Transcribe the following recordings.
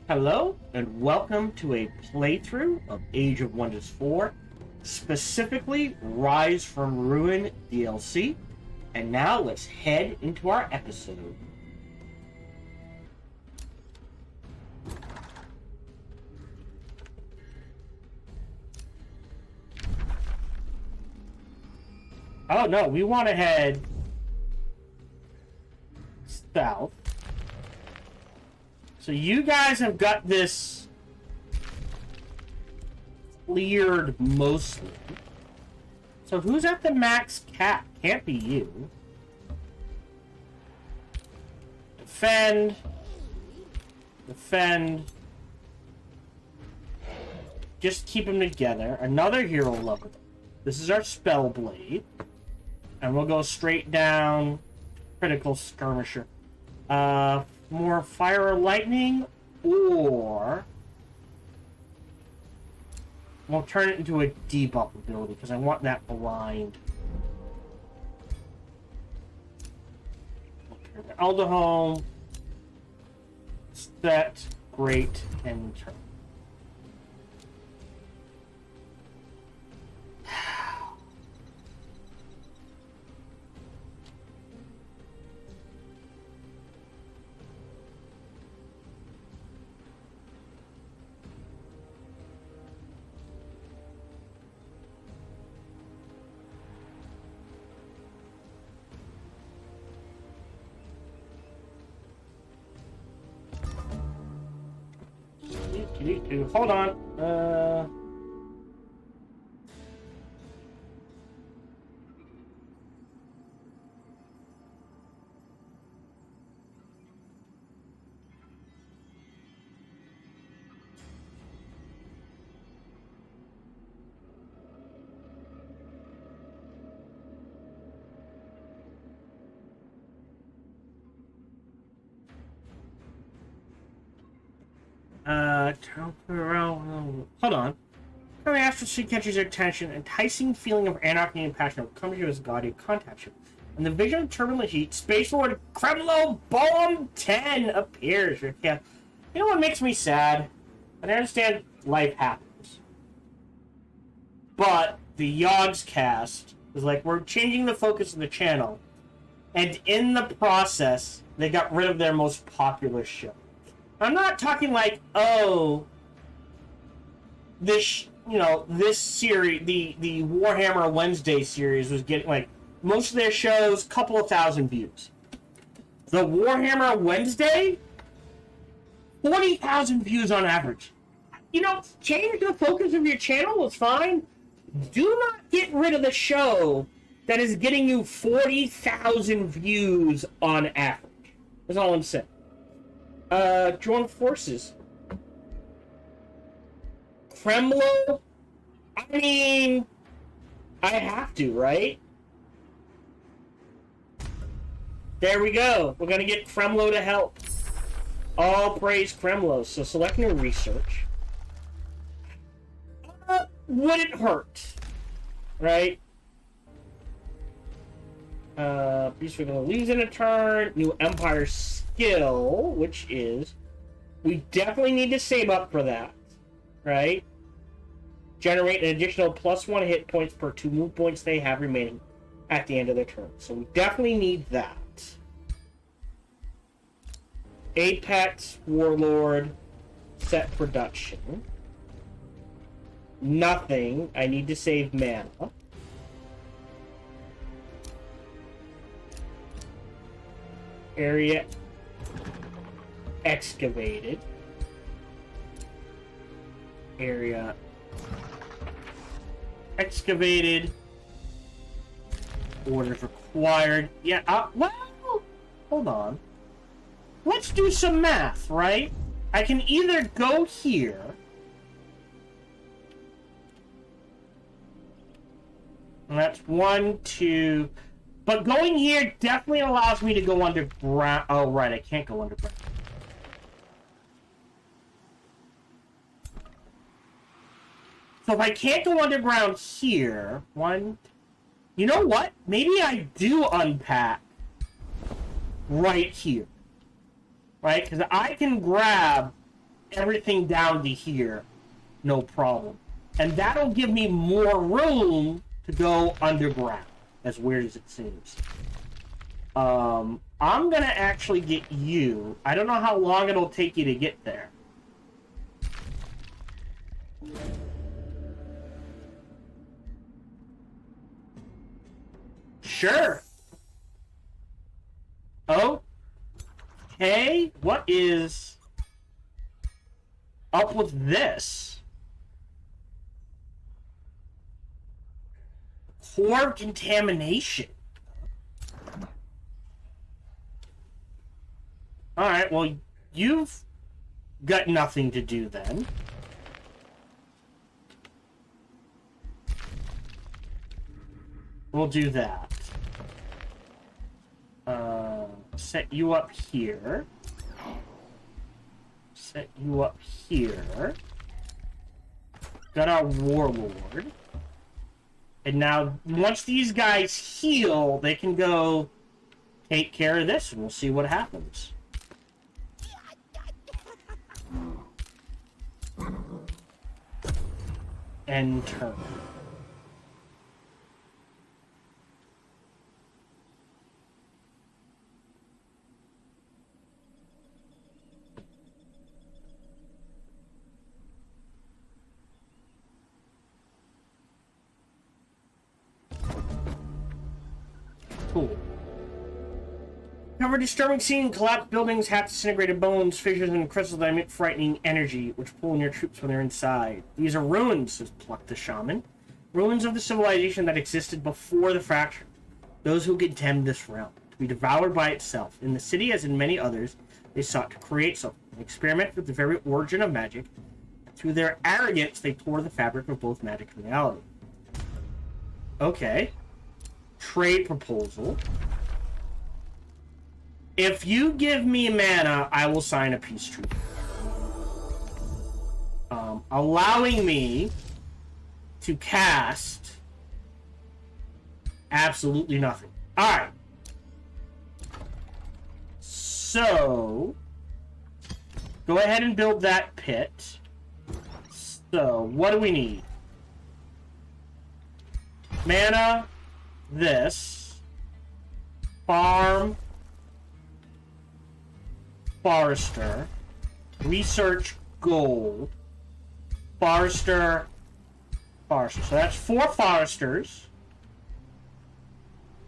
Hello, and welcome to a playthrough of Age of Wonders 4, specifically Rise from Ruin DLC. And now let's head into our episode. Oh no, we want to head south. So you guys have got this cleared mostly. So who's at the max cap? Can't be you. Defend. Defend. Just keep them together. Another hero level. This is our spell blade. And we'll go straight down critical skirmisher. More fire or lightning, or we'll turn it into a debuff ability because I want that blind. We'll turn the Elder home, set, great, and turn. Hold on. Hold on. Currently, after she catches your attention, enticing feeling of anarchy and passion will come to you as Guardian contacts you. In the vision of turbulent heat, Space Lord Kremlo Bomb 10 appears. Yeah. You know what makes me sad? I understand life happens. But the Yogs cast is like, we're changing the focus of the channel. And in the process, they got rid of their most popular show. I'm not talking like, oh, this, this series, the Warhammer Wednesday series was getting, like, most of their shows, couple of thousand views. The Warhammer Wednesday, 40,000 views on average. Change the focus of your channel is fine. Do not get rid of the show that is getting you 40,000 views on average. That's all I'm saying. Join forces. Kremlo? I mean, I have to, right? There we go. We're gonna get Kremlo to help. All praise Kremlo. So selecting a research. Wouldn't hurt. Right? Beast we're gonna lose in a turn. New Empire skill, which is, we definitely need to save up for that, right? Generate an additional +1 hit points per 2 move points they have remaining at the end of their turn. So we definitely need that. Apex Warlord set production. Nothing. I need to save mana. Area excavated. Area excavated. Orders required. Yeah, well, hold on. Let's do some math, right? I can either go here. And that's 1, 2. But going here definitely allows me to go underground. Oh, right, I can't go underground. So if I can't go underground here, you know what? Maybe I do unpack right here. Right? Because I can grab everything down to here, no problem. And that'll give me more room to go underground, as weird as it seems. I'm gonna actually get you. I don't know how long it'll take you to get there. Sure. Okay, what is up with this? Core contamination. Alright, well, you've got nothing to do then. We'll do that. Set you up here. Set you up here. Got our warlord. And now, once these guys heal, they can go take care of this, and we'll see what happens. End turn. Cool. Cover a disturbing scene. Collapsed buildings, half disintegrated bones, fissures, and crystals that emit frightening energy, which pull in your troops when they're inside. These are ruins, says Pluck the Shaman. Ruins of the civilization that existed before the fracture. Those who condemned this realm, to be devoured by itself. In the city, as in many others, they sought to create something, and experiment with the very origin of magic. Through their arrogance, they tore the fabric of both magic and reality. Okay. Trade proposal. If you give me mana, I will sign a peace treaty. Allowing me to cast absolutely nothing. Alright. So, go ahead and build that pit. So, what do we need? Mana, this, farm, forester, research gold, forester, forester. So that's 4 foresters.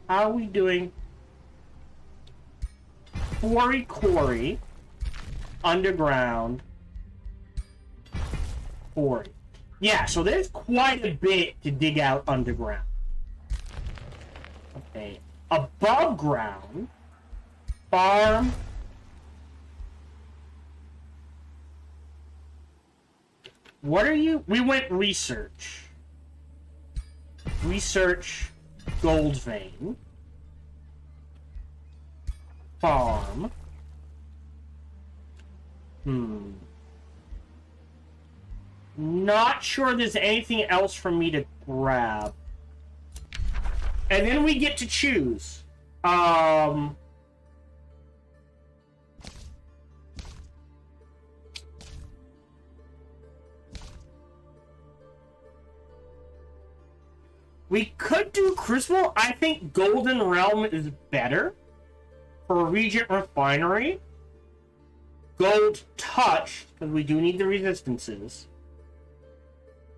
How are we doing? Quarry, underground, quarry. Yeah, so there's quite a bit to dig out underground. Okay, above ground, farm. What are you? We went research. Research gold vein. Farm. Not sure there's anything else for me to grab. And then we get to choose. We could do Crucible. I think Golden Realm is better for Regent Refinery. Gold Touch, because we do need the resistances.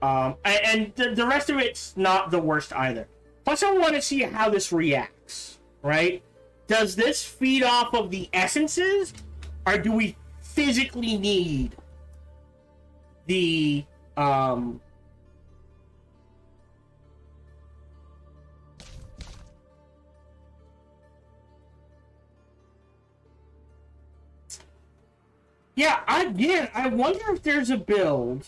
And the rest of it's not the worst either. Plus, I want to see how this reacts, right? Does this feed off of the essences, or do we physically need the, Yeah, I wonder if there's a build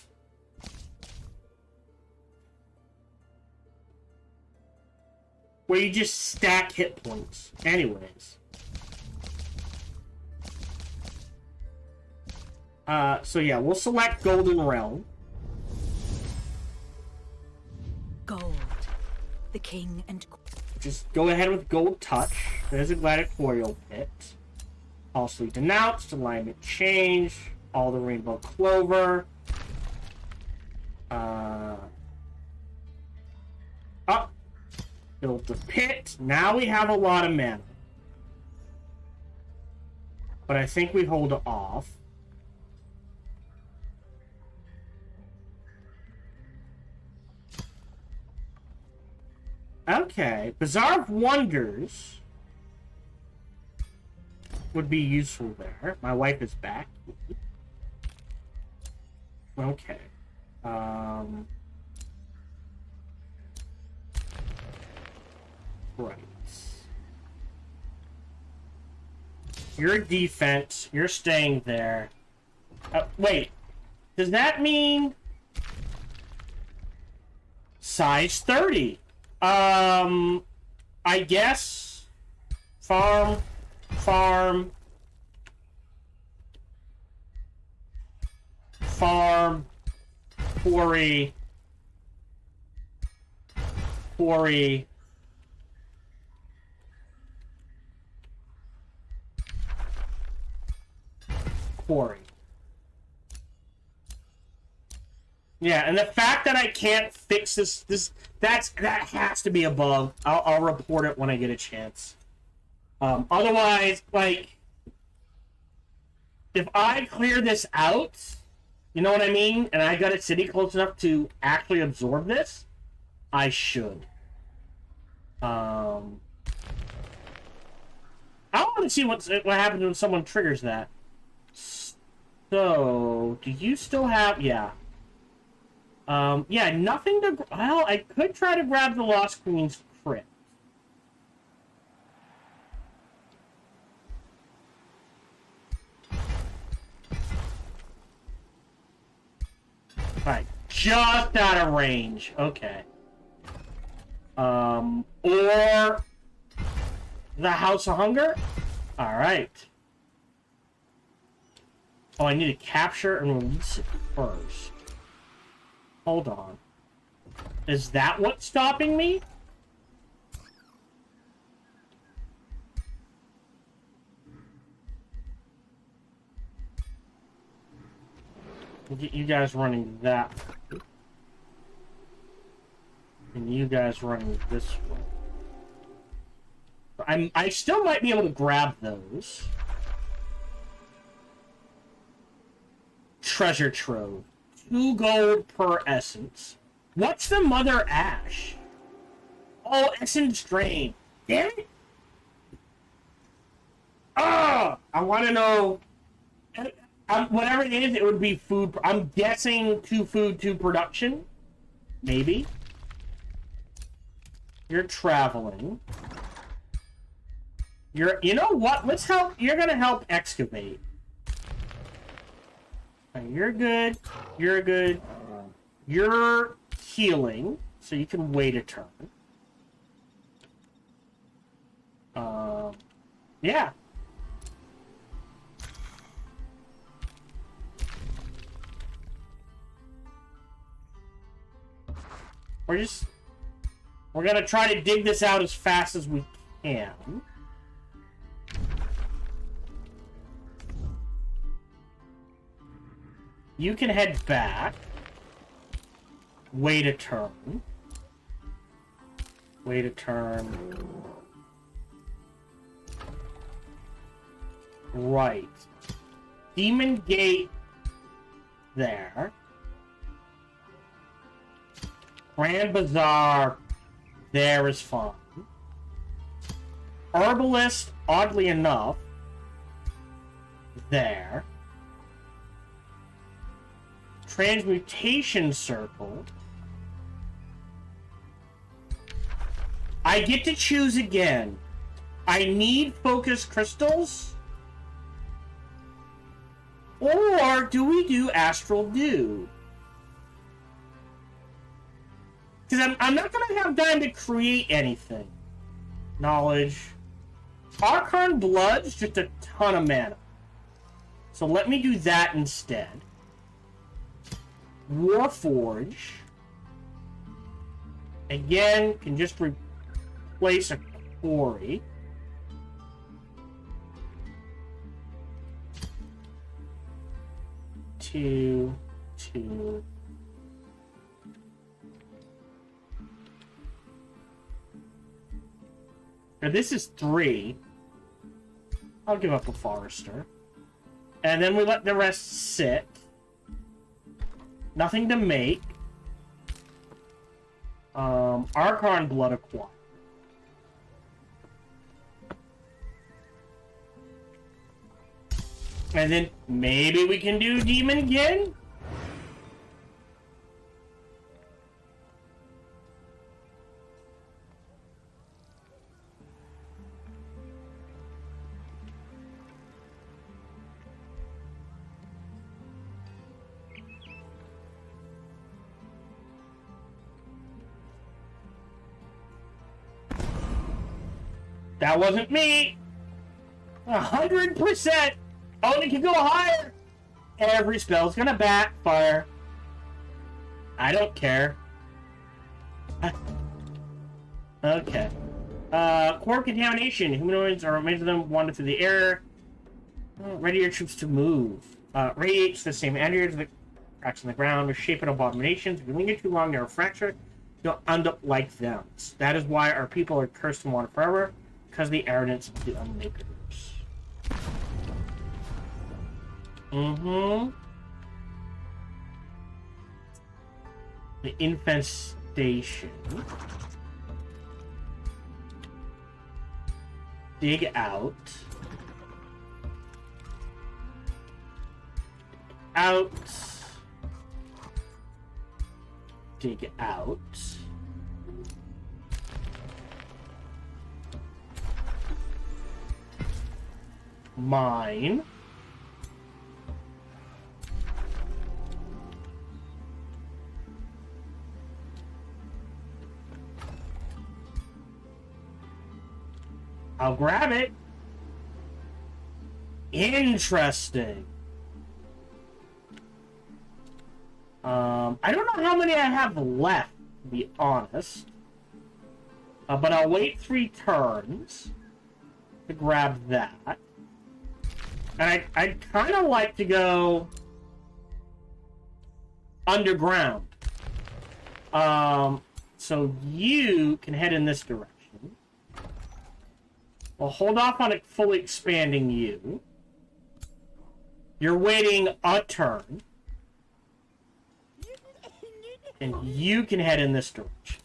where you just stack hit points. Anyways. So yeah, we'll select Golden Realm. Gold. The king and... Just go ahead with Gold Touch. There's a gladiatorial pit. Falsely denounced, alignment change. all the rainbow clover. Up. Build the pit. Now we have a lot of mana. But I think we hold off. Okay. Bazaar of Wonders would be useful there. My wife is back. Okay. Right. Your defense. You're staying there. Wait. Does that mean size 30? I guess farm, quarry, quarry. Yeah, and the fact that I can't fix that has to be a bug. I'll report it when I get a chance. Otherwise, like, if I clear this out, you know what I mean, and I got a city close enough to actually absorb this, I should. I want to see what happens when someone triggers that. So, do you still have... Yeah. Yeah, nothing to... Well, I could try to grab the Lost Queen's crypt. Right, just out of range. Okay. Or... the House of Hunger? Alright. Oh, I need to capture and release it first. Hold on. Is that what's stopping me? We'll get you guys running that way. And you guys running this way. I still might be able to grab those. Treasure trove. 2 gold per essence. What's the Mother Ash? Oh, essence drain. Damn it! Ah! I want to know... whatever it is, it would be food... I'm guessing 2 food, 2 production. Maybe. You're traveling. You know what? Let's help... You're gonna help excavate. You're good. You're good. You're healing, so you can wait a turn. Yeah. We're gonna try to dig this out as fast as we can. You can head back. Wait a turn. Wait a turn. Right. Demon Gate there. Grand Bazaar there is fine. Herbalist, oddly enough, there. Transmutation Circle. I get to choose again. I need focus crystals? Or do we do Astral Dew? Because I'm not going to have time to create anything. Knowledge. Archon Blood's just a ton of mana. So let me do that instead. Warforge. Again, can just replace a quarry. 2, 2. Now this is 3. I'll give up a forester. And then we let the rest sit. Nothing to make. Archon Blood acquired. And then maybe we can do Demon again? That wasn't me! 100%! Only can go higher! Every spell's gonna backfire. I don't care. Okay. Core contamination. Humanoids or remains of them wander through the air. Ready your troops to move. Radiates the same energy as the cracks in the ground. With shape and abominations. If you linger too long, they're fractured. You'll end up like them. That is why our people are cursed and wander forever. Because of the arrogance of the Unmakers. The infestation. Dig out. Out. Dig out. Mine. I'll grab it. Interesting. I don't know how many I have left, to be honest. But I'll wait 3 turns to grab that. And I'd kind of like to go underground. So you can head in this direction. We'll hold off on it fully expanding you. You're waiting a turn. And you can head in this direction.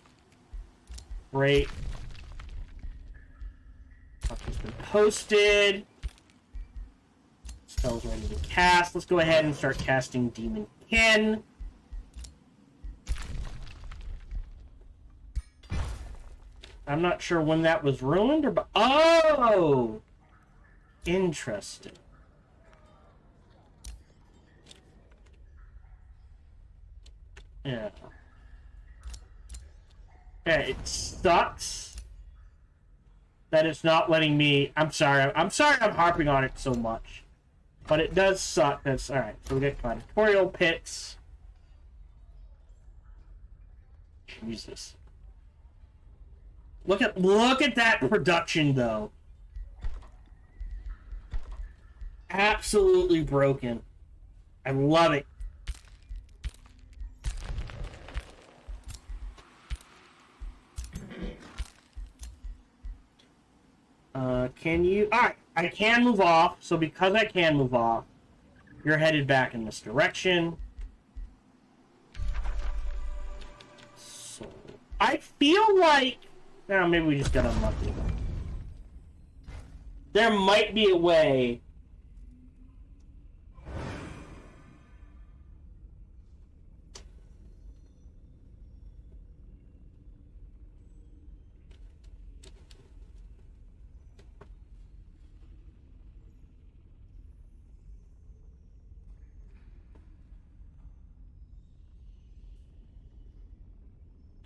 Great. Has been posted. Spell's ready to cast. Let's go ahead and start casting Demon Kin. I'm not sure when that was ruined or... Oh! Interesting. Yeah. Yeah, it sucks that it's not letting me... I'm sorry I'm harping on it so much. But it does suck. That's alright. So we get gladiatorial pits. Jesus. Look at that production though. Absolutely broken. I love it. Can you... Alright, I can move off. So because I can move off, you're headed back in this direction. So, I feel like... Now, maybe we just got unlucky. There might be a way...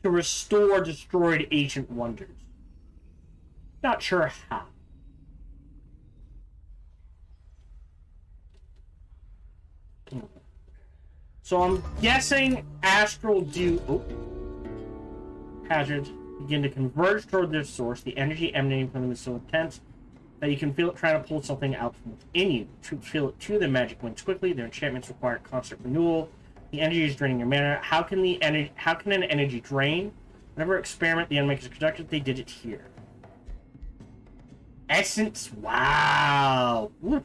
to restore destroyed ancient wonders. Not sure how. So I'm guessing astral hazards begin to converge toward their source. The energy emanating from them is so intense that you can feel it trying to pull something out from within you. To feel it too, the magic wins quickly. Their enchantments require constant renewal. The energy is draining your mana. How can an energy drain? Whatever experiment the Unmakers conducted, they did it here. Essence. Wow. Woo.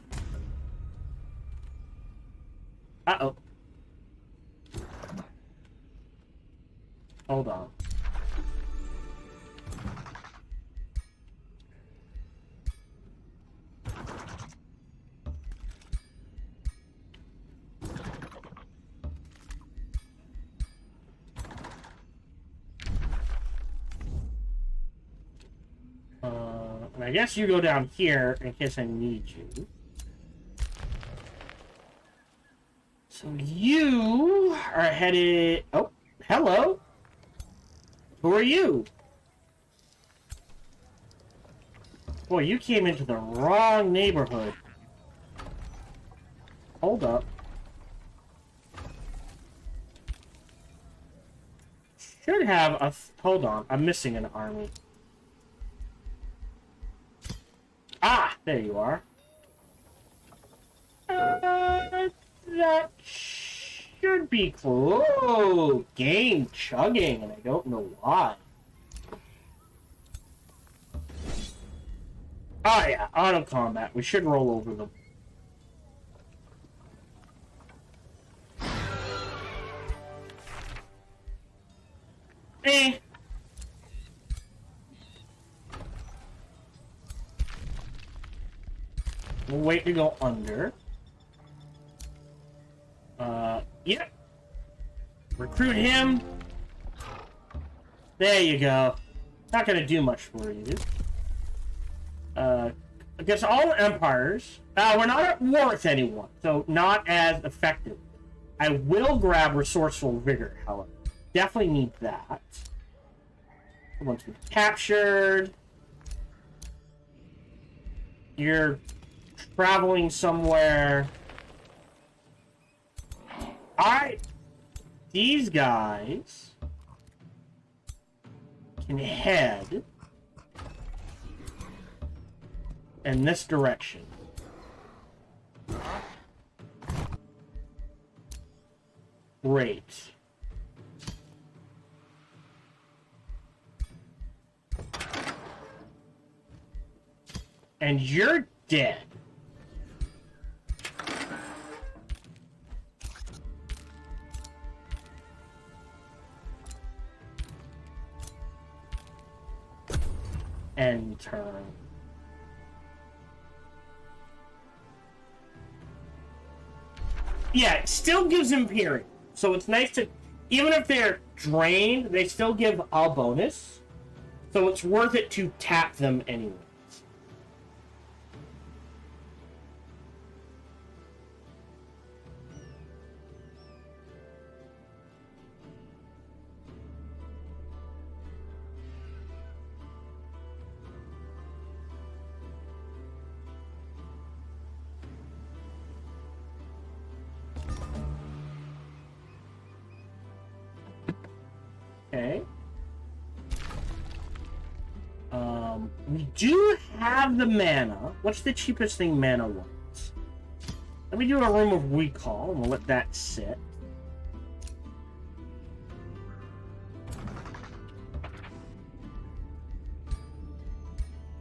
Uh-oh. Hold on. And I guess you go down here in case I need you. So you are headed... Oh, hello. Who are you? Boy, you came into the wrong neighborhood. Hold up. Should have a... Hold on, I'm missing an army. Ah, there you are. That should be cool. Oh, game chugging, and I don't know why. Oh yeah, auto combat. We should roll over them. Eh. We'll wait to go under. Yeah. Recruit him. There you go. Not gonna do much for you. Against all empires, we're not at war with anyone, so not as effective. I will grab Resourceful Vigor, however. Definitely need that. Once we've captured. You're traveling somewhere. Alright. These guys can head in this direction. Great. And you're dead. End turn. Yeah, it still gives Imperium. So it's nice to, even if they're drained, they still give a bonus. So it's worth it to tap them anyway. Okay. We do have the mana. What's the cheapest thing mana-wise? Let me do a Room of Recall, and we'll let that sit.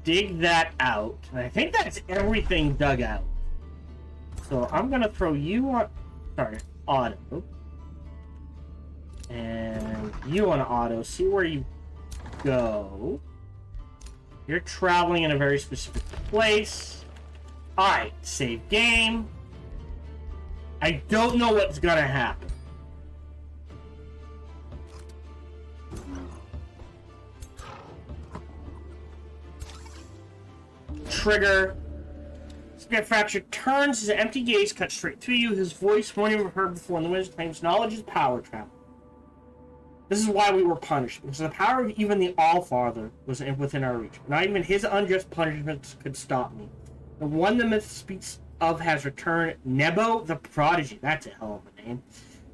Dig that out. And I think that's everything dug out. So I'm gonna throw you on... Sorry, auto. And you on auto. See where you go. You're traveling in a very specific place. Alright, save game. I don't know what's gonna happen. Trigger. Spirit Fracture turns, his empty gaze cuts straight through you. His voice, one you've heard before in the winds, claims knowledge is power travel. This is why we were punished, because the power of even the Allfather was within our reach. Not even his unjust punishments could stop me. The one the myth speaks of has returned, Nebo the Prodigy. That's a hell of a name.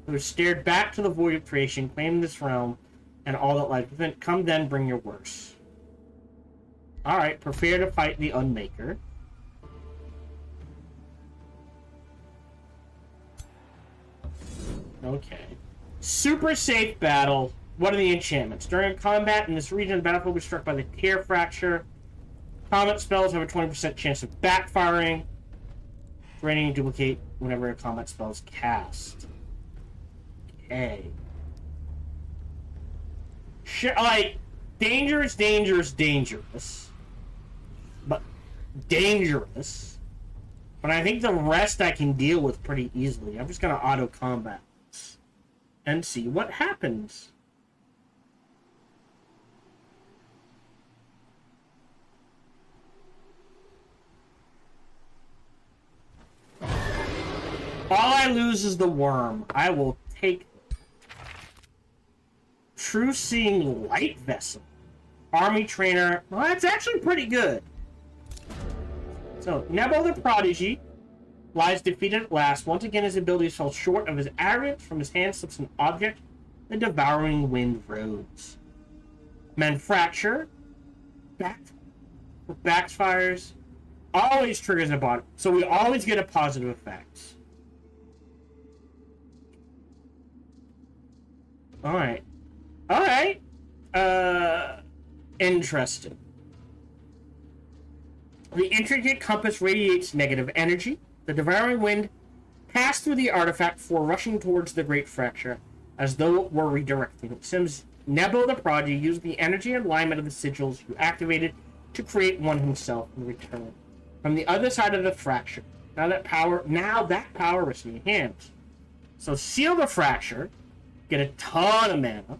Who has stared back to the void of creation, claimed this realm, and all that lies within. Come then, bring your worst. Alright, prepare to fight the Unmaker. Okay. Super safe battle. What are the enchantments? During combat in this region, the battlefield will be struck by the tear fracture. Combat spells have a 20% chance of backfiring. Draining and duplicate whenever a combat spell is cast. Okay. Like, dangerous. But dangerous. But I think the rest I can deal with pretty easily. I'm just gonna auto combat this and see what happens. All I lose is the worm. I will take it. True Seeing Light Vessel. Army Trainer. Well, that's actually pretty good. So, Nebo the Prodigy lies defeated at last. Once again, his abilities fell short of his arrogance. From his hand slips an object. The Devouring Wind rose. Manfracture. Backfires. Always triggers a bot. So we always get a positive effect. Alright. Alright. Interesting. The intricate compass radiates negative energy. The devouring wind passed through the artifact before rushing towards the Great Fracture, as though it were redirecting. It seems Nebo the Prodigy used the energy and alignment of the sigils you activated to create one himself in return. From the other side of the fracture. Now that power rests in your hands. So seal the fracture. Get a ton of mana.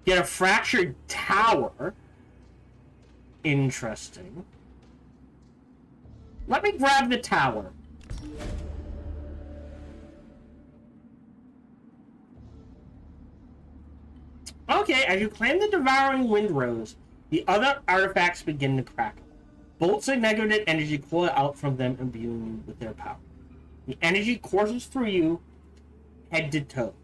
Get a fractured tower. Interesting. Let me grab the tower. Okay, as you claim the Devouring Wind Rose, the other artifacts begin to crackle. Bolts of negative energy coil out from them, imbuing you with their power. The energy courses through you, head to toe.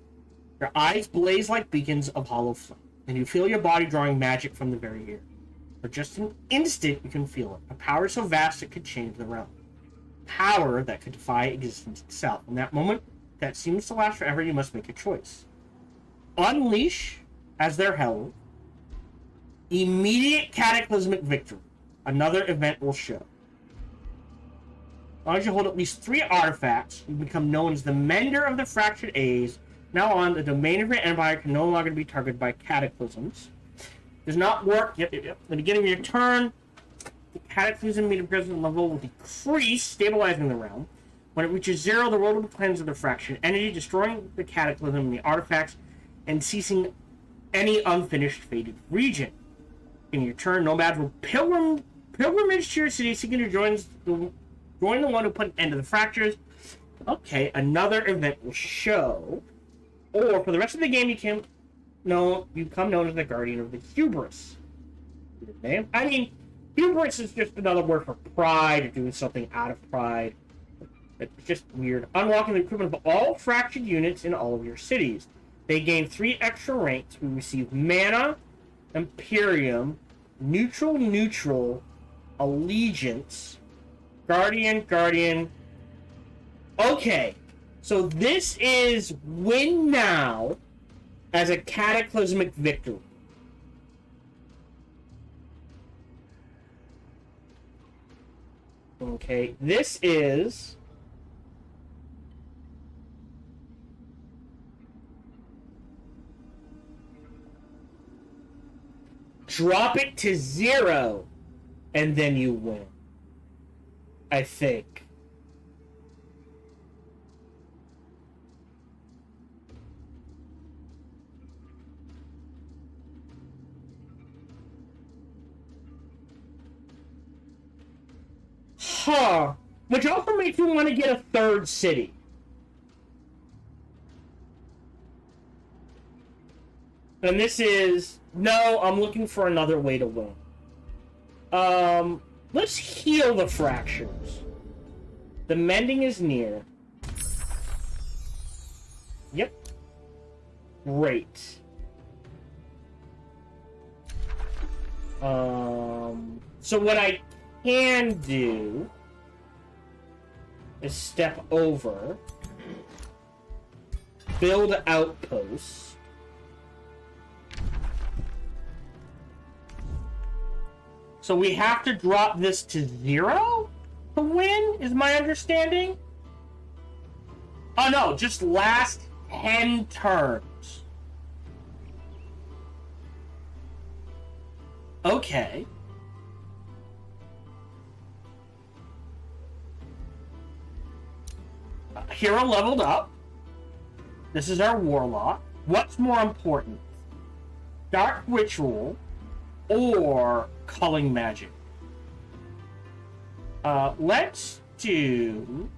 Your eyes blaze like beacons of hollow flame, and you feel your body drawing magic from the very air. For just an instant, you can feel it. A power so vast it could change the realm. Power that could defy existence itself. In that moment, that seems to last forever, you must make a choice. Unleash, as their herald, immediate cataclysmic victory. Another event will show. As long as you hold at least 3 artifacts, you become known as the Mender of the Fractured A's. Now on, the domain of your empire can no longer be targeted by cataclysms. Does not work. Yep. At the beginning of your turn, the cataclysm meter present level will decrease, stabilizing the realm. When it reaches 0, the world will be cleansed of the fractured energy, destroying the cataclysm and the artifacts, and ceasing any unfinished faded region. In your turn, nomads will pilgrimage to your city, seeking to join the one who put an end to the fractures. Okay, another event will show. Or for the rest of the game, you become known as the Guardian of the Hubris. I mean, hubris is just another word for pride, or doing something out of pride. It's just weird. Unlocking the equipment of all fractured units in all of your cities. They gain 3 extra ranks. We receive mana, Imperium, Neutral, Allegiance, Guardian. Okay, so this is win now as a cataclysmic victory. Okay, this is drop it to 0 and then you win. I think. Huh. Which also makes me want to get a 3rd city. And this is... No, I'm looking for another way to win. Let's heal the fractures. The mending is near. Yep. Great. So what I can do is step over build outposts. So we have to drop this to 0 to win, is my understanding? Oh no, just last 10 turns. Okay. Hero leveled up. This is our warlock. What's more important? Dark Ritual or Culling Magic? Let's do...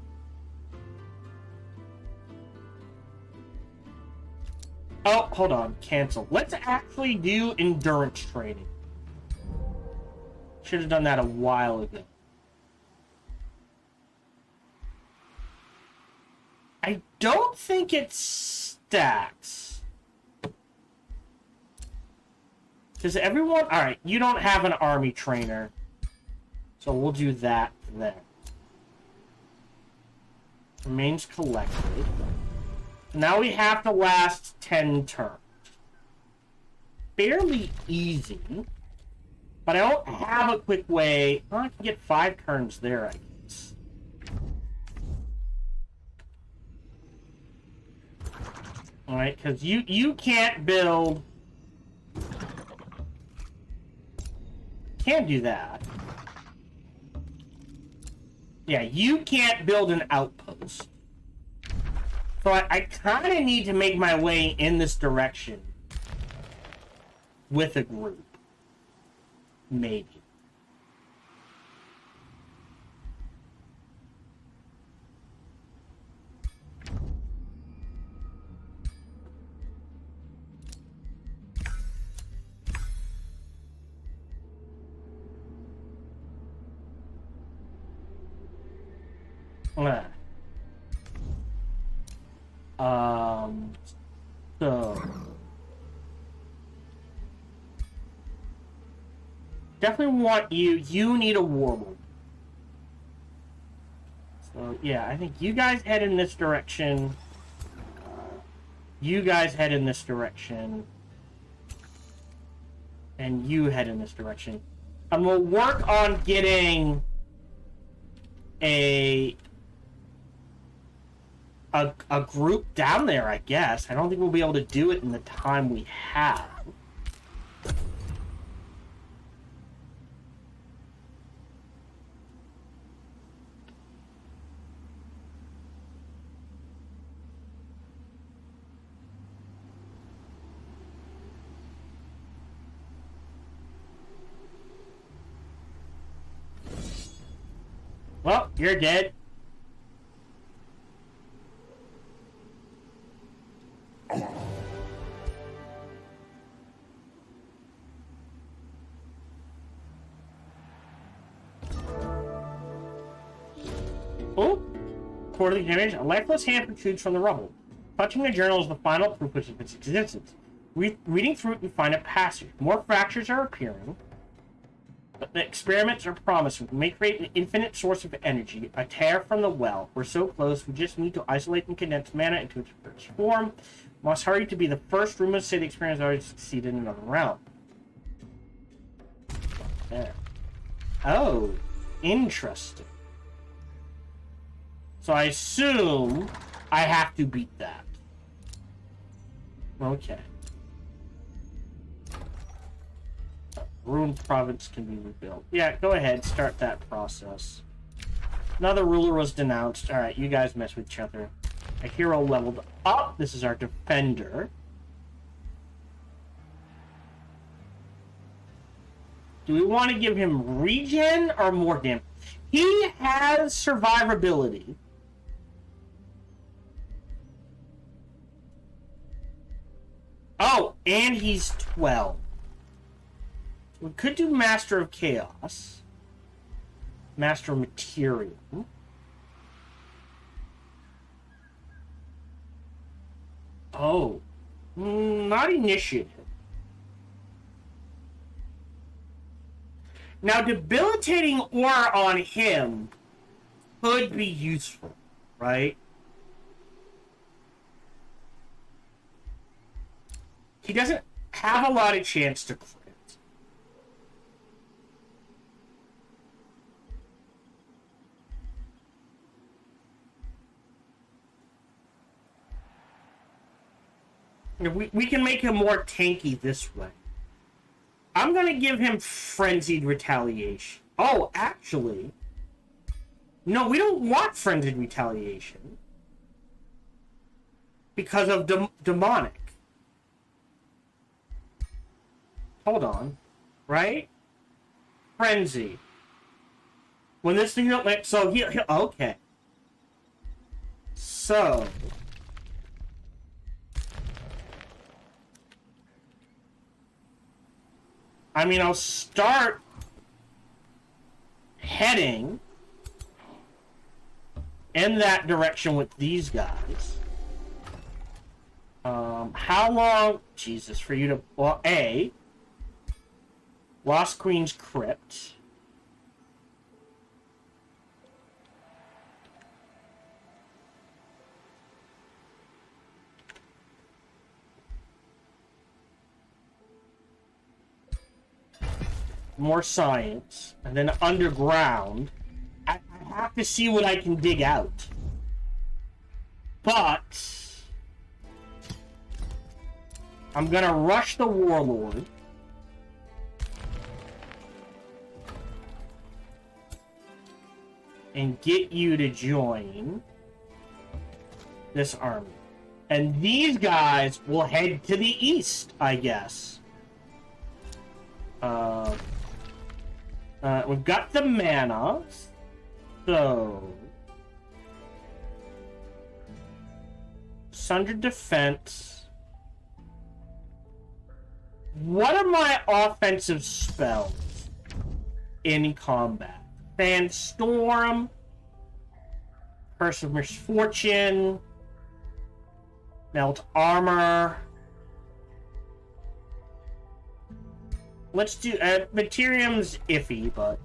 Oh, hold on. Cancel. Let's actually do endurance training. Should have done that a while ago. I don't think it stacks. Does everyone... Alright, you don't have an army trainer. So we'll do that then. Remains collected. Now we have to last 10 turns. Fairly easy. But I don't have a quick way... Well, I can get 5 turns there, I guess. Alright, because you can't build... Can't do that. Yeah, you can't build an outpost. So I kind of need to make my way in this direction with a group. Maybe. So definitely want you need a warlord. So yeah, I think you guys head in this direction. You guys head in this direction. And you head in this direction. And we'll work on getting a group down there, I guess. I don't think we'll be able to do it in the time we have. Well, you're dead. Oh! Quarterly damage. A lifeless hand protrudes from the rubble. Touching the journal is the final proof of its existence. Reading through it, you find a passage. More fractures are appearing. But the experiments are promising. We may create an infinite source of energy, a tear from the well. We're so close, we just need to isolate and condense mana into its first form. Must hurry to be the first. Rumors say the experiment has already succeeded in another realm. There. Oh, interesting. So I assume I have to beat that. Okay. Ruined province can be rebuilt. Yeah, go ahead, start that process. Another ruler was denounced. Alright, you guys mess with each other. A hero leveled up. This is our defender. Do we want to give him regen or more damage? He has survivability. Oh, and he's 12. We could do Master of Chaos. Master of Material. Oh. Not Initiative. Now, debilitating aura on him could be useful, right? He doesn't have a lot of chance to crit. We can make him more tanky this way. I'm going to give him Frenzied Retaliation. Oh, actually... No, we don't want Frenzied Retaliation. Because of Demonic. Hold on. Right? Frenzy. When this thing... So, okay. So... I mean, I'll start heading in that direction with these guys. How long... Jesus, for you to... Well, A. Lost Queen's Crypt. More science, and then underground. I have to see what I can dig out. But I'm gonna rush the Warlord. And get you to join this army. And these guys will head to the east, I guess. We've got the mana, so... Sundered Defense. What are my offensive spells in combat? Sandstorm, Curse of Misfortune, Melt Armor. Let's do... Materium's iffy, but...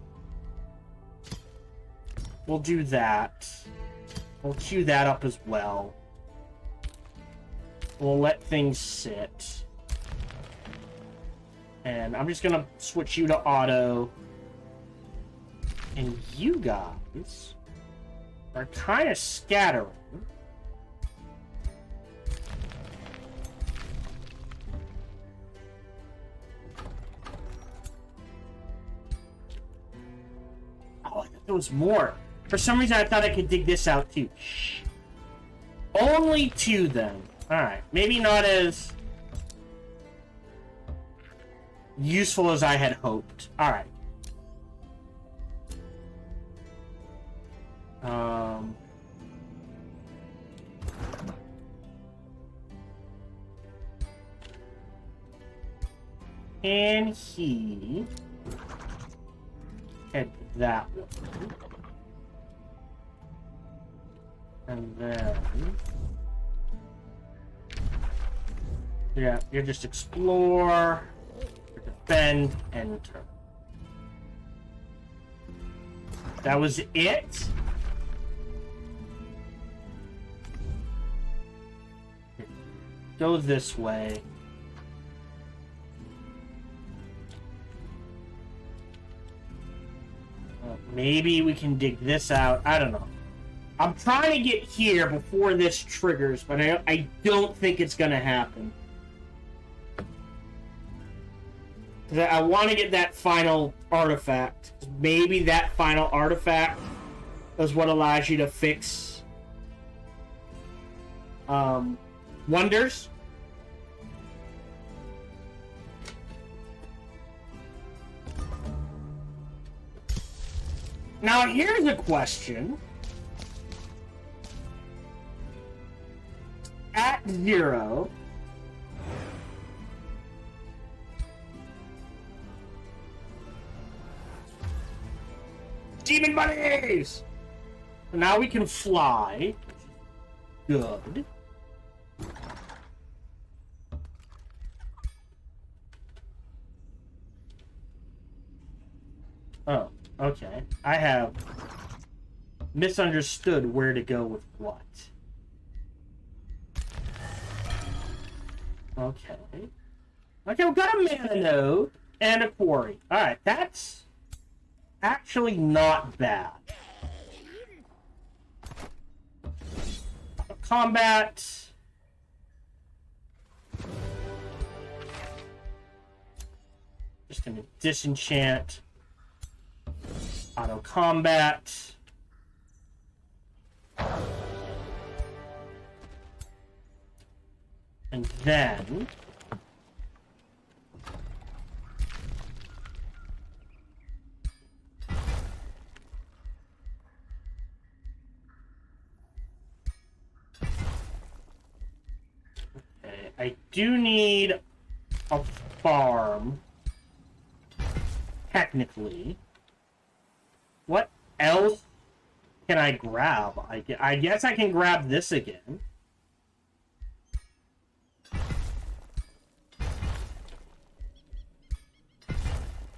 We'll do that. We'll queue that up as well. We'll let things sit. And I'm just gonna switch you to auto. And you guys are kind of scattering. Oh, I thought there was more. For some reason, I thought I could dig this out too. Shh. Only two then. Alright, maybe not as useful as I had hoped. Alright. And he head that one. And then... Yeah, you just explore, defend, enter. That was it? Go this way. Maybe we can dig this out. I don't know. I'm trying to get here before this triggers, but I don't think it's going to happen. I want to get that final artifact. Maybe that final artifact is what allows you to fix wonders. Now here's a question. At 0, Demon Bunnies! So now we can fly. Good. Oh, okay. I have misunderstood where to go with what. Okay. Okay, we've got a mana node and a quarry. Alright, that's actually not bad. Combat. Just gonna disenchant. Auto combat. And then okay, I do need a farm. Technically. What else can I grab? I guess I can grab this again.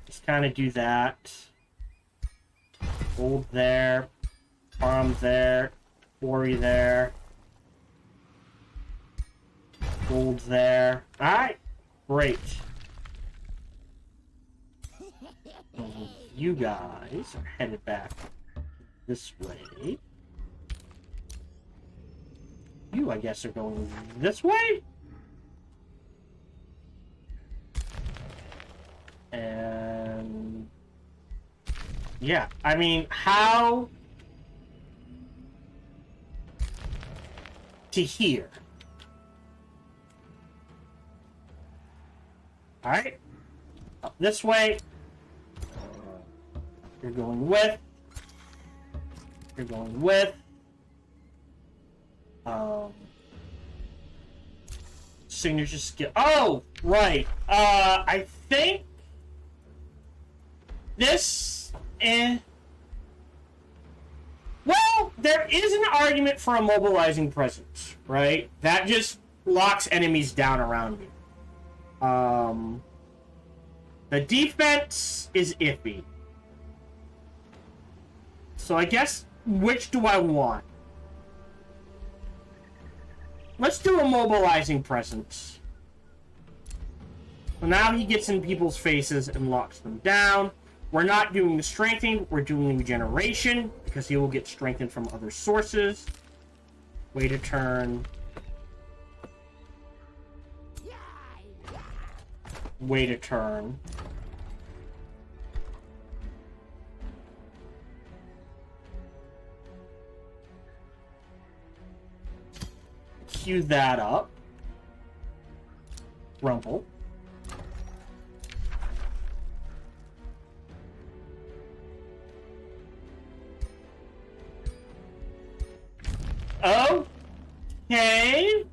Just kind of do that. Gold there. Farm there. Quarry there. Gold there. Alright. Great. You guys are headed back this way. You, I guess, are going this way? And... yeah, I mean, how... to here? Alright. Up this way. You're going with. You're going with. Signature skill. Oh, right. I think this. Well, there is an argument for a mobilizing presence, right? That just locks enemies down around you. The defense is iffy. So I guess, which do I want? Let's do a mobilizing presence. So now he gets in people's faces and locks them down. We're not doing the strengthening, we're doing regeneration, because he will get strengthened from other sources. Wait a turn. Wait a turn. Queue that up. Rumble. Okay.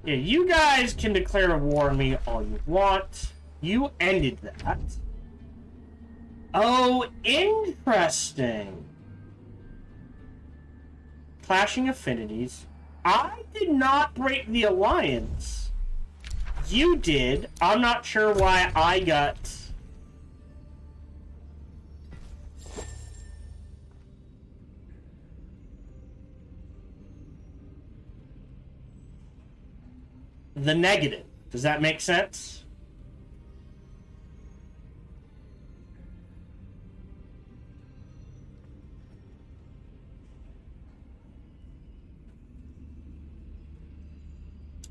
Yeah, you guys can declare a war on me all you want. You ended that. Oh, interesting. Clashing affinities. I did not break the alliance. You did. I'm not sure why I got... the negative. Does that make sense?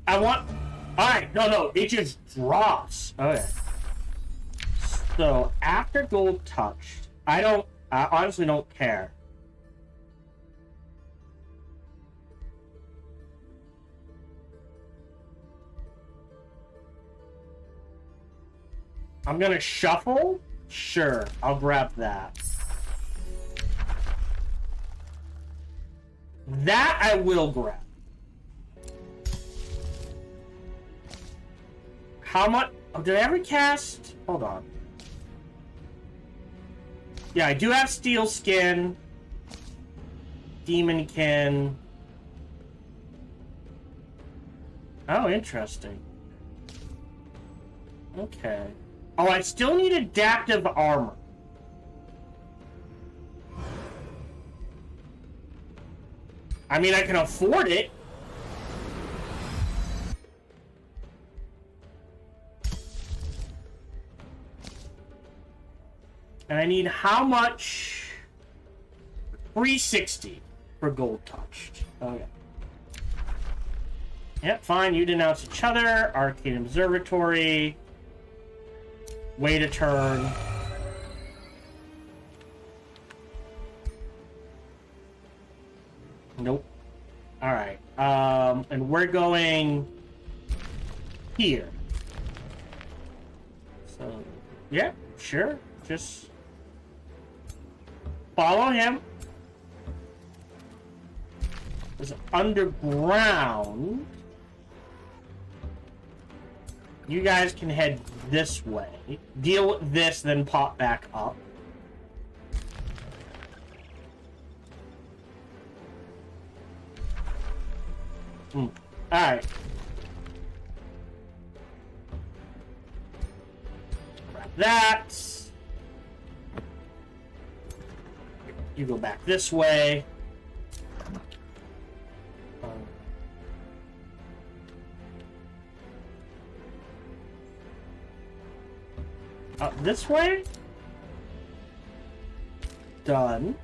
I want... Alright, no, it just drops. Okay. So, after gold touched, I honestly don't care. I'm gonna shuffle? Sure, I'll grab that. That I will grab. How much? Oh, did I ever cast? Hold on. Yeah, I do have Steel Skin. Demonkin. Oh, interesting. Okay. Oh, I still need Adaptive Armor. I mean, I can afford it. And I need how much? 360 for gold touched. Okay. Yep, fine. You denounce each other. Arcane Observatory. Wait a turn. Nope. Alright. And we're going here. So, yeah, sure. Just follow him. There's underground. You guys can head this way. Deal with this, then pop back up. Alright. Grab that. You go back this way. Up this way? Done.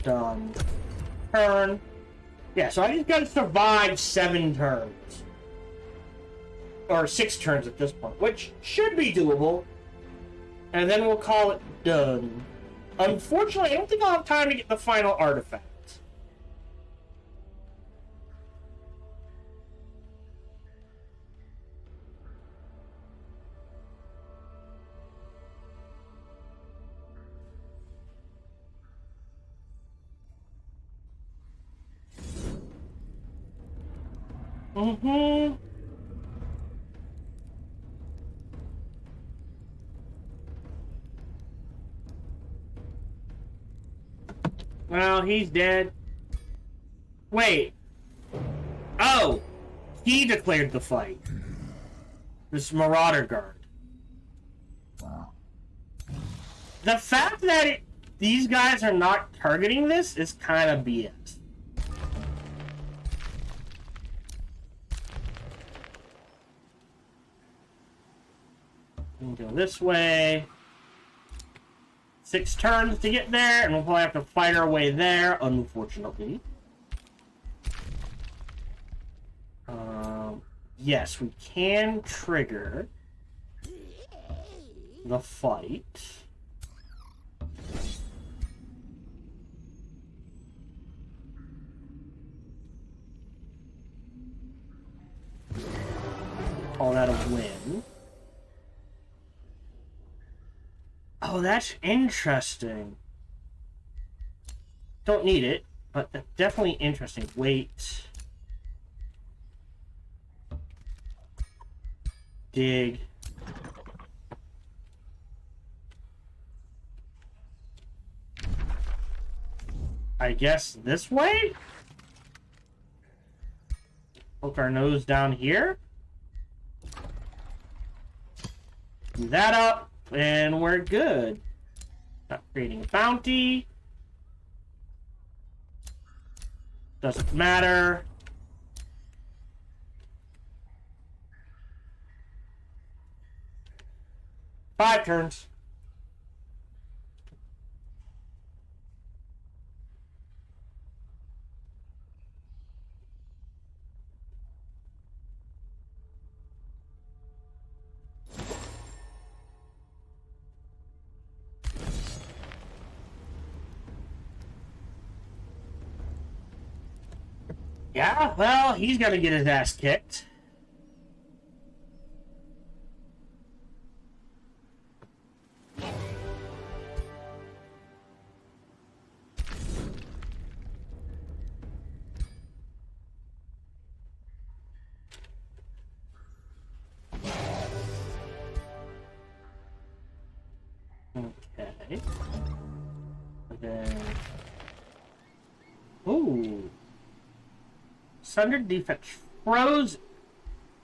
Done. Turn. Yeah, so I just gotta survive 7 turns. Or 6 turns at this point, which should be doable. And then we'll call it done. Unfortunately, I don't think I'll have time to get the final artifact. Well, he's dead. Wait. Oh! He declared the fight. This Marauder Guard. The fact that these guys are not targeting this is kind of BS. We can go this way. 6 turns to get there, and we'll probably have to fight our way there, unfortunately. Yes, we can trigger the fight. Call that a win. Oh, that's interesting. Don't need it, but that's definitely interesting. Wait. Dig. I guess this way? Poke our nose down here. Do that up. And we're good. Not creating a bounty. Doesn't matter. Five turns. Yeah, well, he's gonna get his ass kicked. Okay. And then... Ooh. Sundered defense. Froze.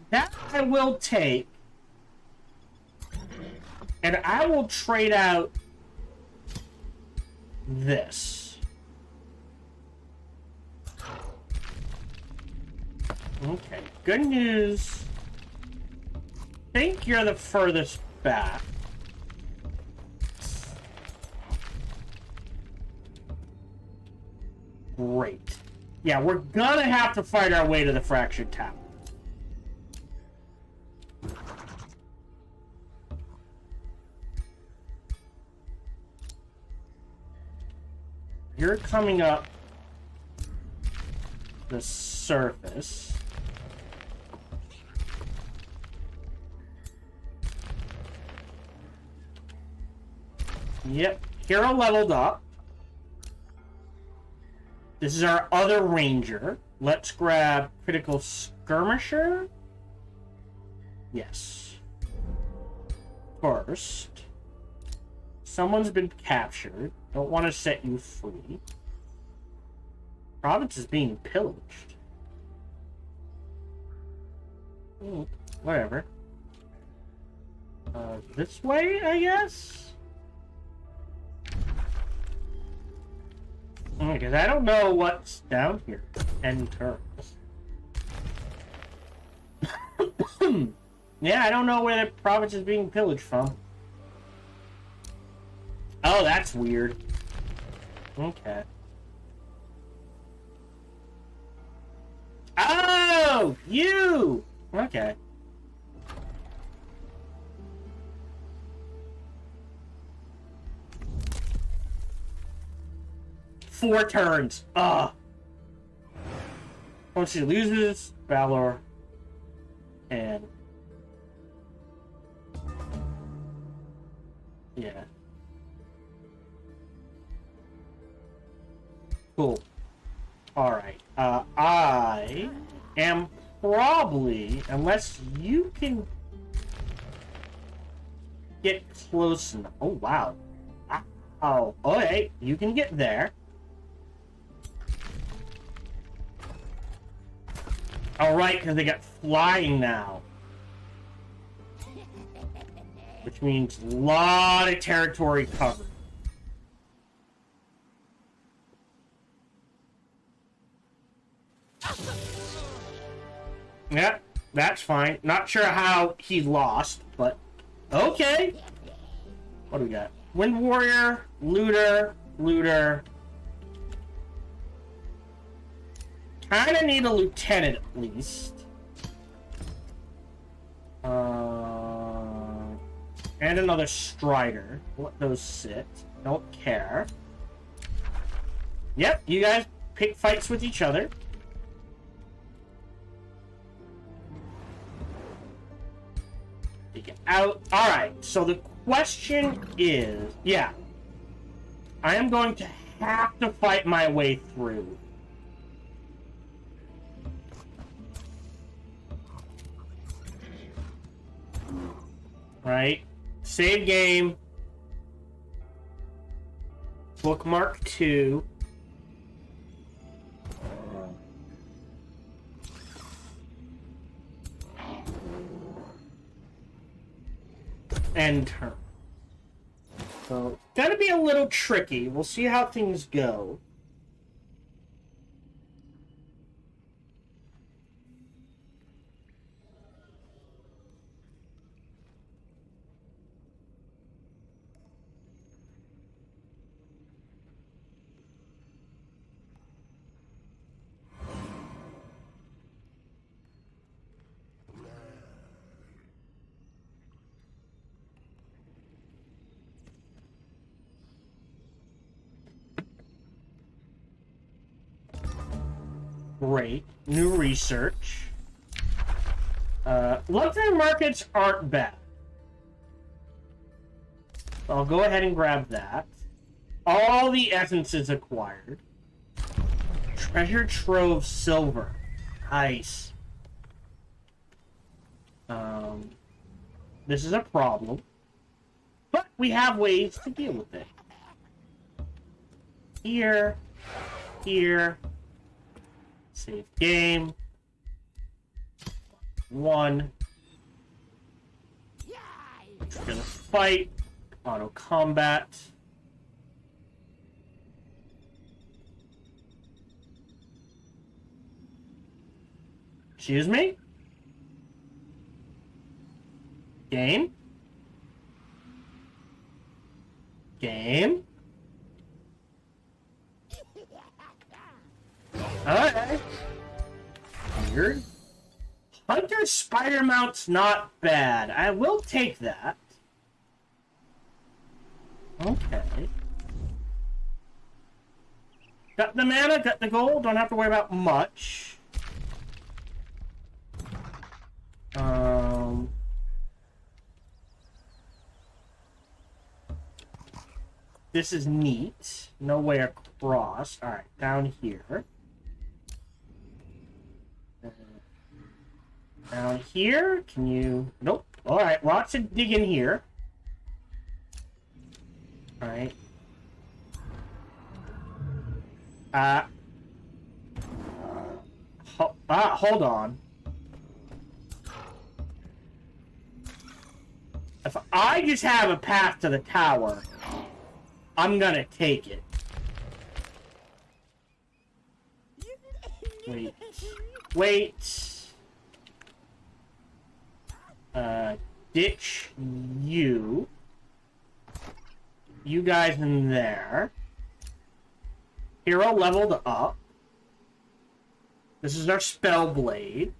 That I will take. And I will trade out this. Okay, good news. I think you're the furthest back. Great. Yeah, we're gonna have to fight our way to the fractured tower. You're coming up the surface. Yep, hero leveled up. This is our other ranger. Let's grab critical skirmisher. Yes. First, someone's been captured. Don't want to set you free. Province is being pillaged. Whatever. This way, I guess? Because I don't know what's down here. 10 turns. Yeah, I don't know where the province is being pillaged from. Oh, that's weird. Okay. Oh, you! Okay. Four turns. Ugh. Once she loses, Valor and yeah. Cool. Alright. I am probably, unless you can get close enough. Oh, wow. Oh, okay. You can get there. Alright, because they got flying now. Which means a lot of territory covered. Yeah, that's fine. Not sure how he lost, but okay. What do we got? Wind Warrior, Looter, Looter. Kinda need a lieutenant at least. And another Strider. Let those sit. Don't care. Yep, you guys pick fights with each other. Take it out. Alright, so the question is... Yeah. I am going to have to fight my way through. Right? Save game. Bookmark 2. End turn. So, gonna be a little tricky. We'll see how things go. Great. New research. Luxury markets aren't bad. So I'll go ahead and grab that. All the essences acquired. Treasure trove silver. Nice. This is a problem. But we have ways to deal with it. Here. Here. Save game. 1. We're gonna fight. Auto combat. Excuse me? Game? Game? Alright. Weird. Hunter spider mount's not bad. I will take that. Okay. Got the mana, got the gold, don't have to worry about much. This is neat. No way across. Alright, down here. Down here? Can you... Nope. Alright, lots of digging here. Alright. Hold on. If I just have a path to the tower, I'm gonna take it. Wait. Wait. Ditch you. You guys in there. Hero leveled up. This is our spell blade.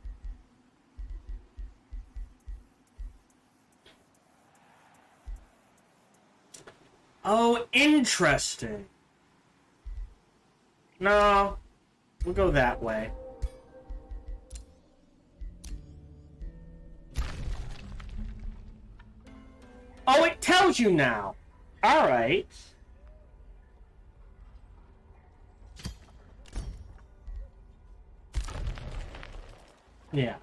Oh, interesting. No, we'll go that way. Oh, it tells you now. All right. Yeah.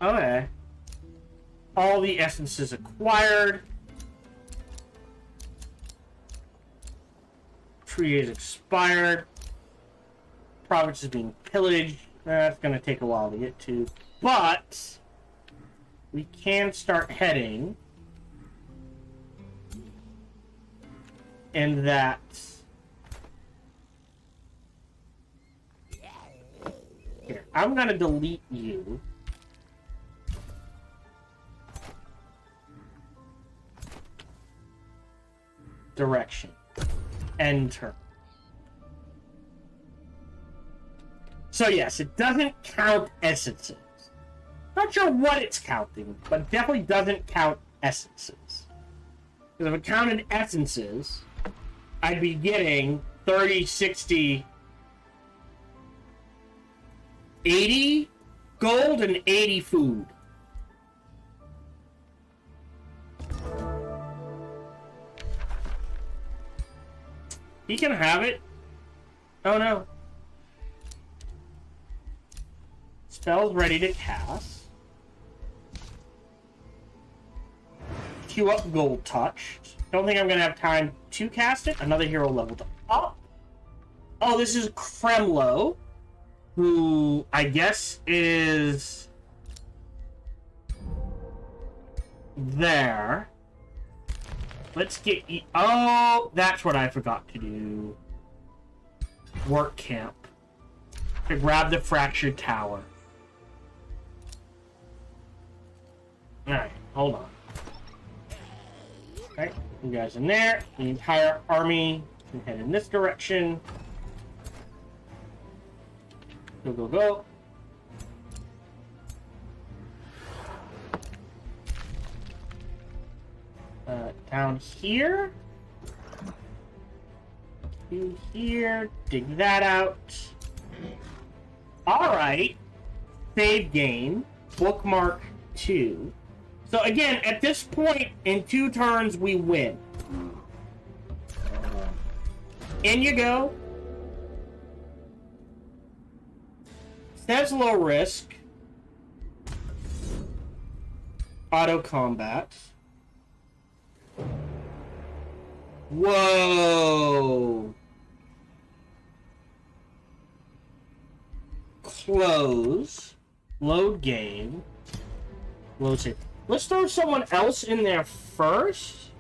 Okay. All the essences acquired. Tree is expired. Province is being pillaged. That's going to take a while to get to. But we can start heading in that. Here, I'm going to delete you. Direction. Enter. So yes, it doesn't count essences. Not sure what it's counting, but it definitely doesn't count essences. Because if it counted essences, I'd be getting 30, 60, 80 gold and 80 food. He can have it. Oh no. Spell's ready to cast. Queue up gold touched. Don't think I'm gonna have time to cast it. Another hero leveled up. Oh, this is Kremlo, who I guess is there. Let's get... Oh, that's what I forgot to do. Work camp. To grab the fractured tower. Alright, hold on. Alright, you guys in there. The entire army can head in this direction. Go, go, go. Down here. To here. Dig that out. Alright. Save game. Bookmark 2. So again, at this point, in 2 turns, we win. In you go. Says low risk. Auto combat. Whoa. Close. Load game. Load save. Let's throw someone else in there first.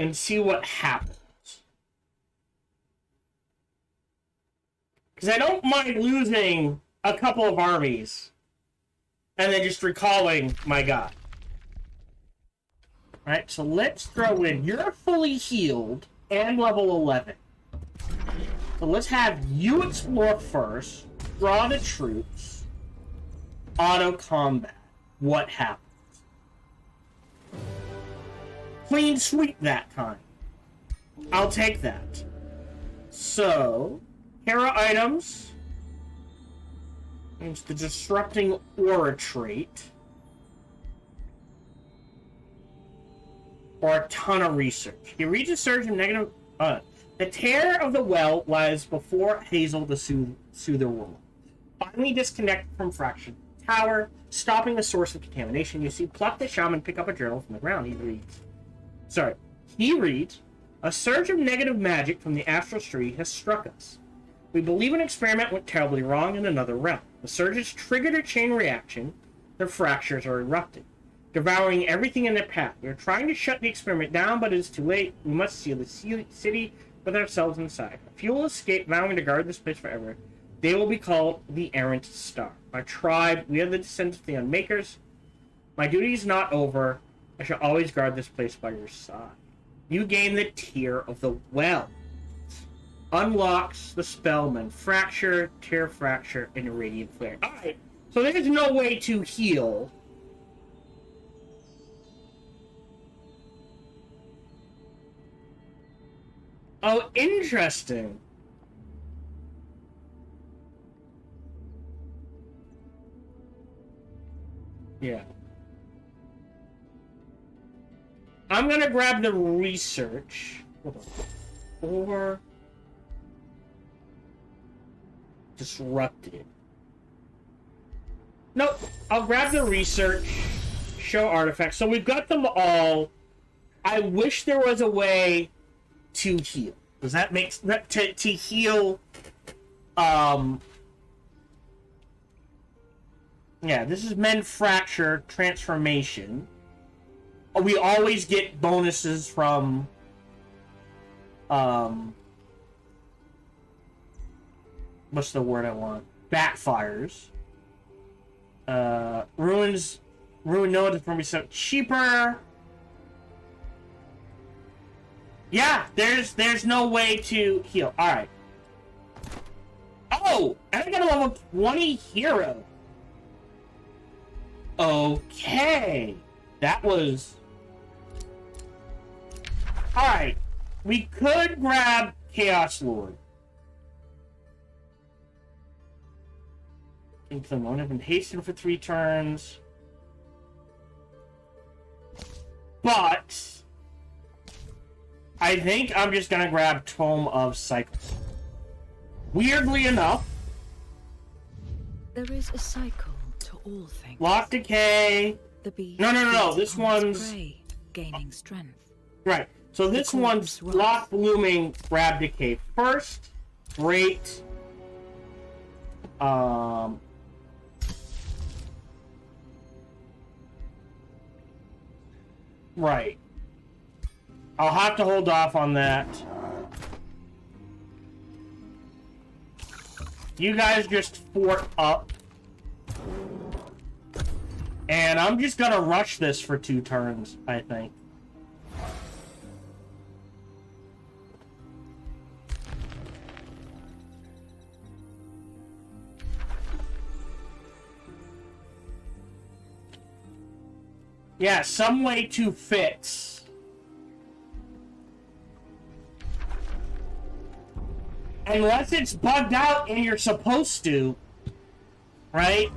and see what happens. Because I don't mind losing a couple of armies and then just recalling my god. Alright, so let's throw in, you're fully healed and level 11. So let's have you explore first, draw the troops, auto combat. What happens? Clean sweep that time. I'll take that. So, hero items. It's the disrupting aura trait. Or a ton of research. He reads a surge of negative. The tear of the well lies before Hazel the Soother World. Finally disconnected from Fraction Tower, stopping the source of contamination. You see Pluck the Shaman pick up a journal from the ground. He reads, a surge of negative magic from the astral street has struck us. We believe an experiment went terribly wrong in another realm. The surge has triggered a chain reaction. The fractures are erupting, devouring everything in their path. We are trying to shut the experiment down, but it is too late. We must seal the city with ourselves inside. A few will escape, vowing to guard this place forever. They will be called the Errant Star. My tribe, we are the descendants of the Unmakers. My duty is not over. I shall always guard this place by your side. You gain the Tear of the Well. Unlocks the spellman Fracture, Tear Fracture, and Radiant Flare. Alright, so there's no way to heal. Oh, interesting. Yeah. I'm gonna grab the research. Hold on. Or disrupted. Nope. I'll grab the research. Show artifacts. So we've got them all. I wish there was a way to heal. Does that make to heal? Yeah, this is Mend Fracture Transformation. We always get bonuses from what's the word I want? Backfires. Ruin Node is probably so cheaper. Yeah, there's no way to heal. Alright. Oh! And I got a level 20 hero. Okay. That was... Alright. We could grab Chaos Lord. Into the moment. I've been hastened for 3 turns. But... I think I'm just gonna grab Tome of Cycles. Weirdly enough... There is a cycle to all things. Lock Decay... The beast No. This one's... prey, gaining strength. Right. So this one's Lock Blooming, Grab Decay first. Great. Right. I'll have to hold off on that. You guys just fort up. And I'm just gonna rush this for 2 turns, I think. Yeah, some way to fix. Unless it's bugged out and you're supposed to. Right?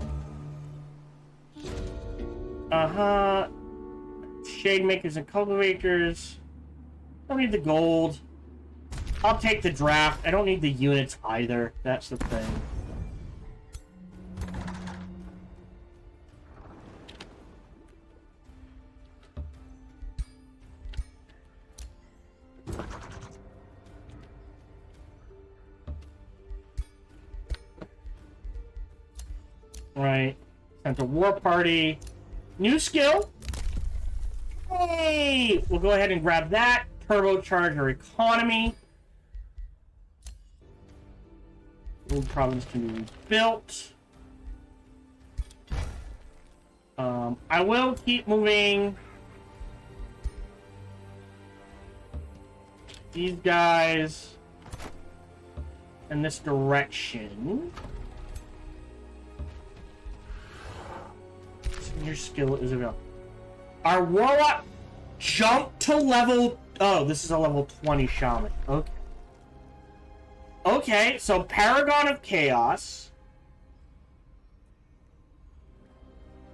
Shade makers and cultivators. Don't need the gold. I'll take the draft. I don't need the units either. That's the thing. Right. Sent a war party. New skill. Hey! We'll go ahead and grab that. turbocharge our economy. New province can be rebuilt. I will keep moving these guys in this direction. Your skill is available. Our warlock jumped to level. Oh, this is a level 20 shaman. Okay. Okay, so Paragon of Chaos.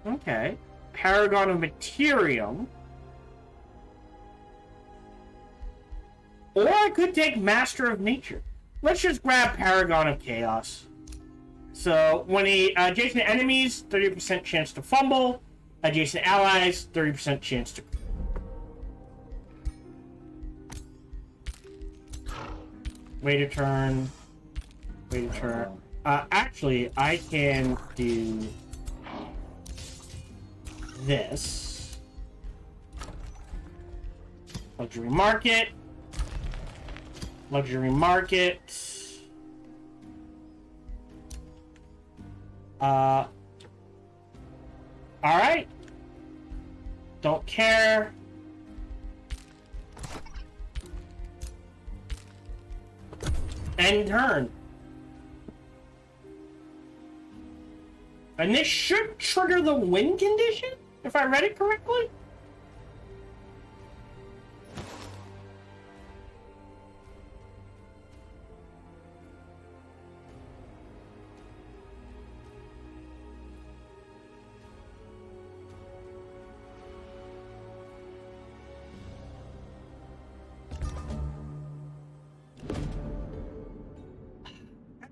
Okay. Paragon of Materium. Or I could take Master of Nature. Let's just grab Paragon of Chaos. So, when adjacent enemies, 30% chance to fumble. Adjacent allies, 30% chance to... Wait a turn. Wait a turn. Actually, I can do... this. Luxury Market. Luxury Market. Alright. Don't care. End turn. And this should trigger the win condition, if I read it correctly.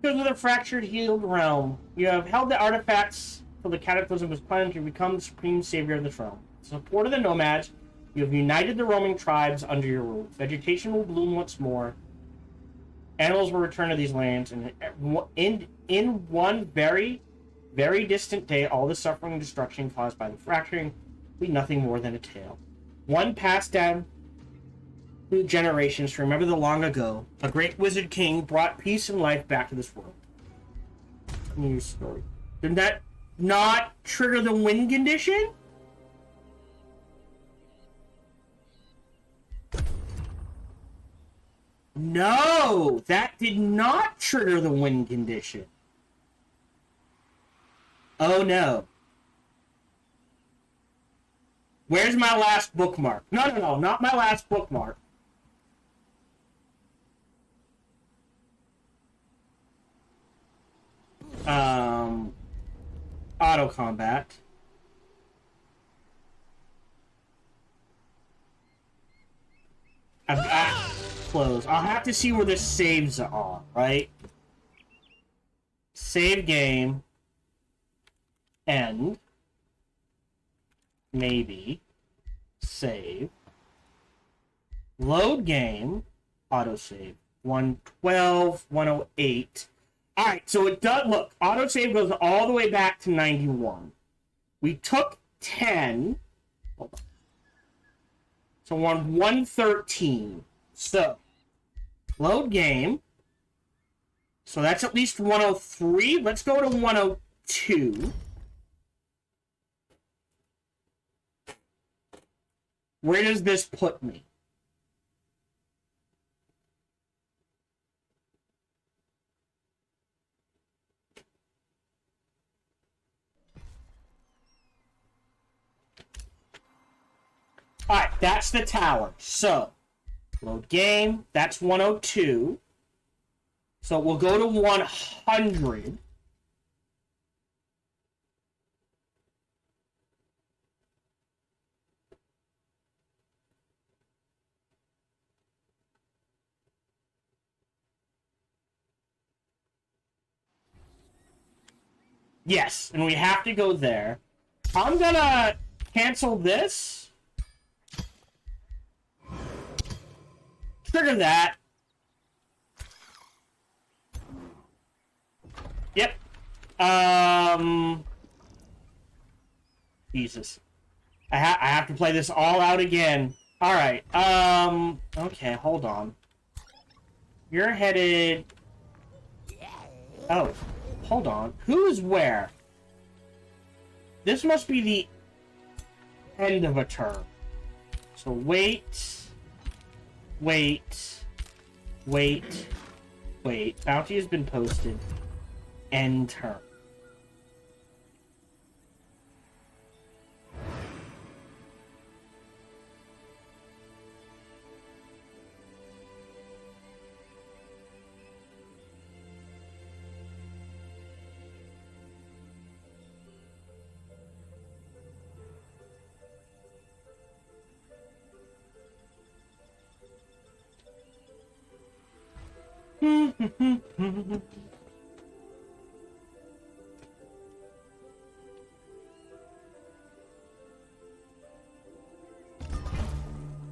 Echoes of the fractured, healed realm. You have held the artifacts till the cataclysm was cleansed to become the supreme savior of this realm. With the support of the nomads, you have united the roaming tribes under your rule. Vegetation will bloom once more. Animals will return to these lands, and in one very, very distant day, all the suffering and destruction caused by the fracturing will be nothing more than a tale. One passed down through generations to remember the long ago. A great wizard king brought peace and life back to this world. New story. Did that not trigger the win condition? No, that did not trigger the win condition. Oh no. Where's my last bookmark? No, not my last bookmark. Auto combat. Close. I'll have to see where the saves are, right? Save game. End. Maybe. Save. Load game. Autosave. 112, 108. Alright, so it does, look, autosave goes all the way back to 91. We took 10. Hold on. So we're on 113. So, load game. So that's at least 103. Let's go to 102. Where does this put me? Alright, that's the tower. So, load game. That's 102. So we'll go to 100. Yes, and we have to go there. I'm gonna cancel this. Trigger that. Yep. Jesus. I have to play this all out again. Alright, okay, hold on. You're headed... Oh, hold on. Who's where? This must be the end of a turn. So wait. Bounty has been posted. End turn.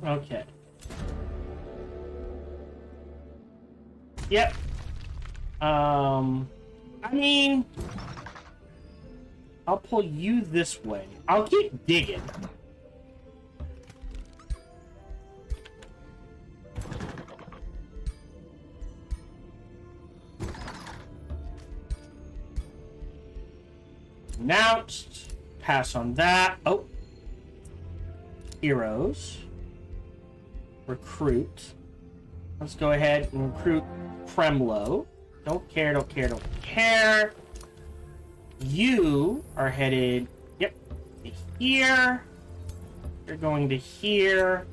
Okay. Yep. I mean, I'll pull you this way. I'll keep digging. Announced. Pass on that. Oh. Heroes. Recruit. Let's go ahead and recruit Kremlo. Don't care. You are headed, yep, to here. You're going to here.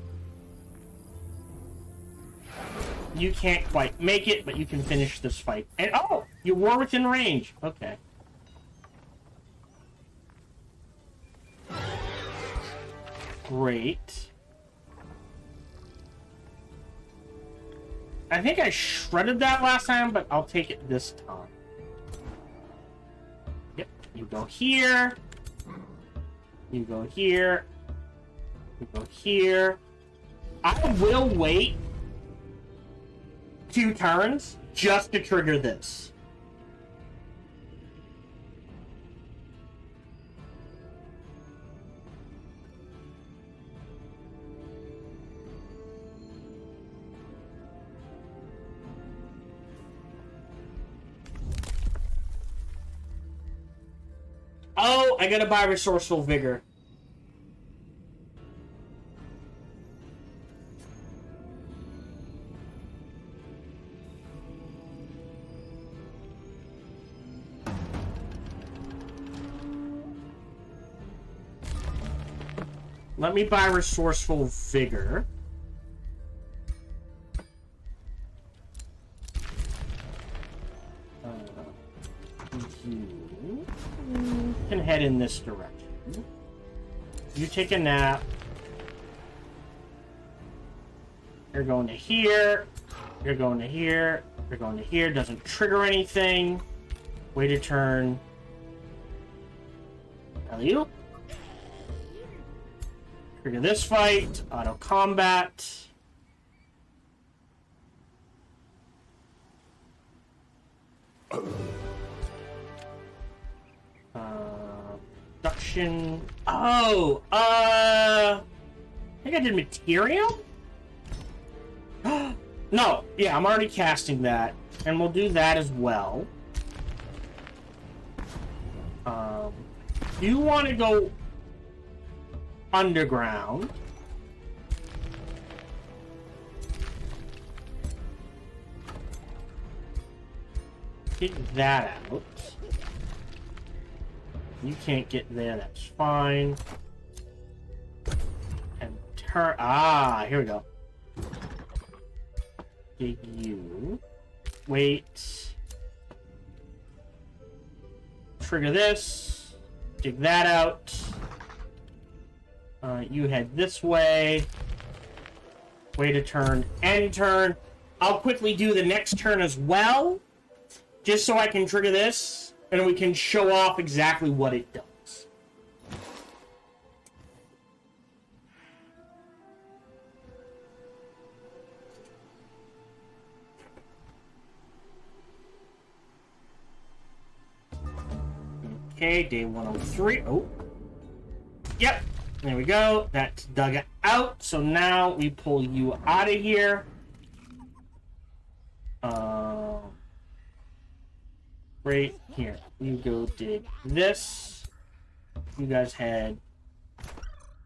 You can't quite make it, but you can finish this fight. And, oh, you were within range. Okay. Great. I think I shredded that last time, but I'll take it this time. Yep, you go here. You go here. You go here. I will wait 2 turns just to trigger this. Oh, I gotta buy Resourceful Vigor. Let me buy Resourceful Vigor. You can head in this direction. You take a nap. You're going to here. You're going to here. You're going to here. Doesn't trigger anything. Wait a turn. Alley-oop. Trigger this fight. Auto combat. Production. Oh, I think I did material? No, yeah, I'm already casting that. And we'll do that as well. You want to go underground. Get that out. You can't get there, that's fine. And turn. Ah, here we go. Dig you. Wait. Trigger this. Dig that out. You head this way. Wait a turn. End turn. I'll quickly do the next turn as well. Just so I can trigger this. And we can show off exactly what it does. Okay, day 103. Oh. Yep. There we go. That's dug out. So now we pull you out of here. Right here. You go dig this. You guys head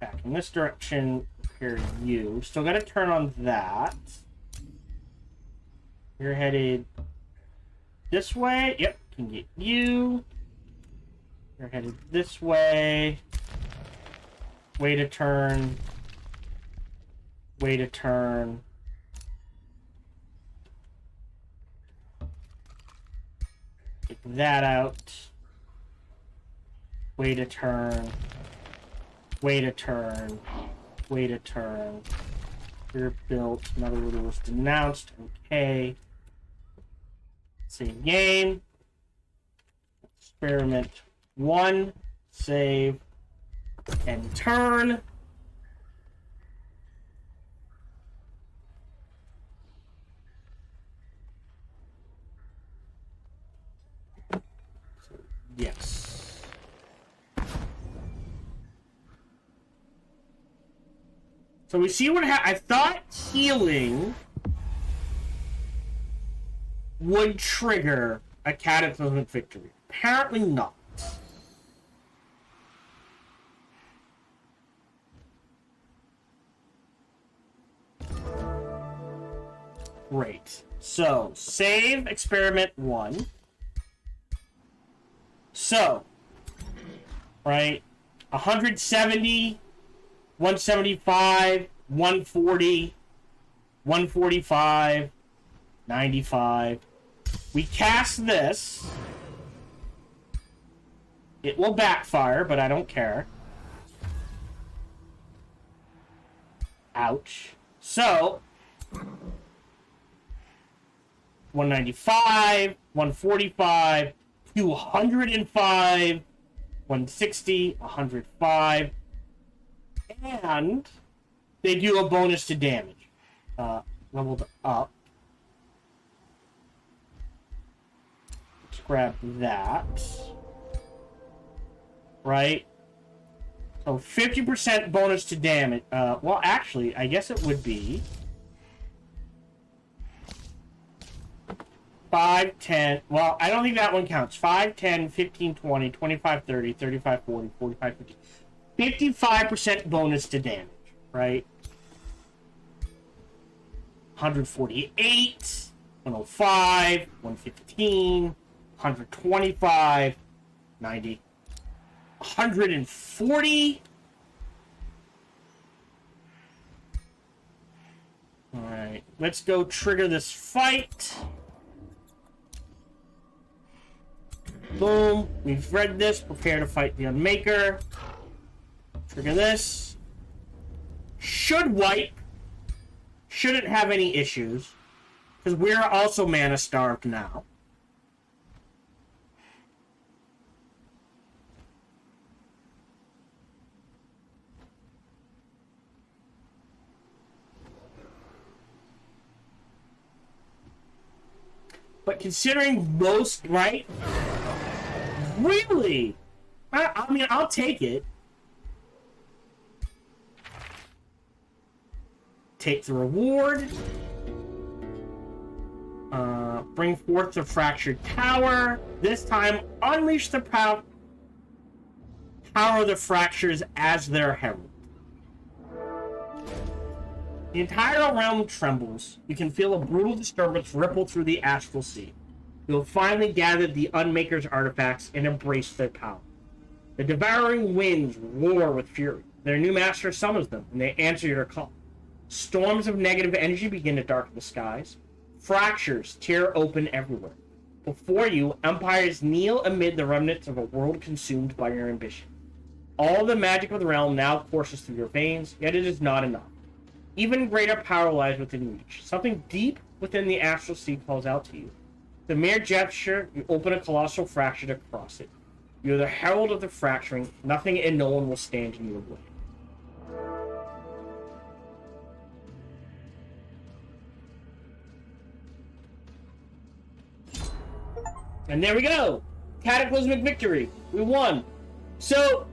back in this direction. Here, you. Still gotta turn on that. You're headed this way. Yep, can get you. You're headed this way. Way to turn. Way to turn. Get that out. Way to turn. Way to turn. Way to turn. You're built. Another order was denounced. Okay. Save game. Experiment 1. Save. And turn. Yes. So we see what I thought healing would trigger a cataclysmic victory. Apparently not. Great. So, save experiment 1. So, right, 170, 175, 140, 145, 95. We cast this. It will backfire, but I don't care. Ouch. So, 195, 145, 205, 160, 105, and they do a bonus to damage. Leveled up. Let's grab that. Right? So 50% bonus to damage. Well, actually, I guess it would be 5, 10. Well, I don't think that one counts. 5, 10, 15, 20, 25, 30, 35, 40, 45, 50. 55% bonus to damage, right? 148, 105, 115, 125, 90, 140. All right, let's go trigger this fight. Boom. We've read this. Prepare to fight the Unmaker. Trigger this. Should wipe. Shouldn't have any issues. Because we're also mana starved now. But considering most, right? Really? I mean, I'll take it. Take the reward. Bring forth the fractured tower. This time, unleash the power of the fractures as their herald. The entire realm trembles. You can feel a brutal disturbance ripple through the astral sea. You will finally gather the Unmaker's artifacts and embrace their power. The devouring winds roar with fury. Their new master summons them, and they answer your call. Storms of negative energy begin to darken the skies. Fractures tear open everywhere. Before you, empires kneel amid the remnants of a world consumed by your ambition. All the magic of the realm now courses through your veins, yet it is not enough. Even greater power lies within reach. Something deep within the astral sea calls out to you. The mere gesture, you open a colossal fracture to cross it. You are the herald of the fracturing. Nothing and no one will stand in your way. And there we go! Cataclysmic victory. We won. So,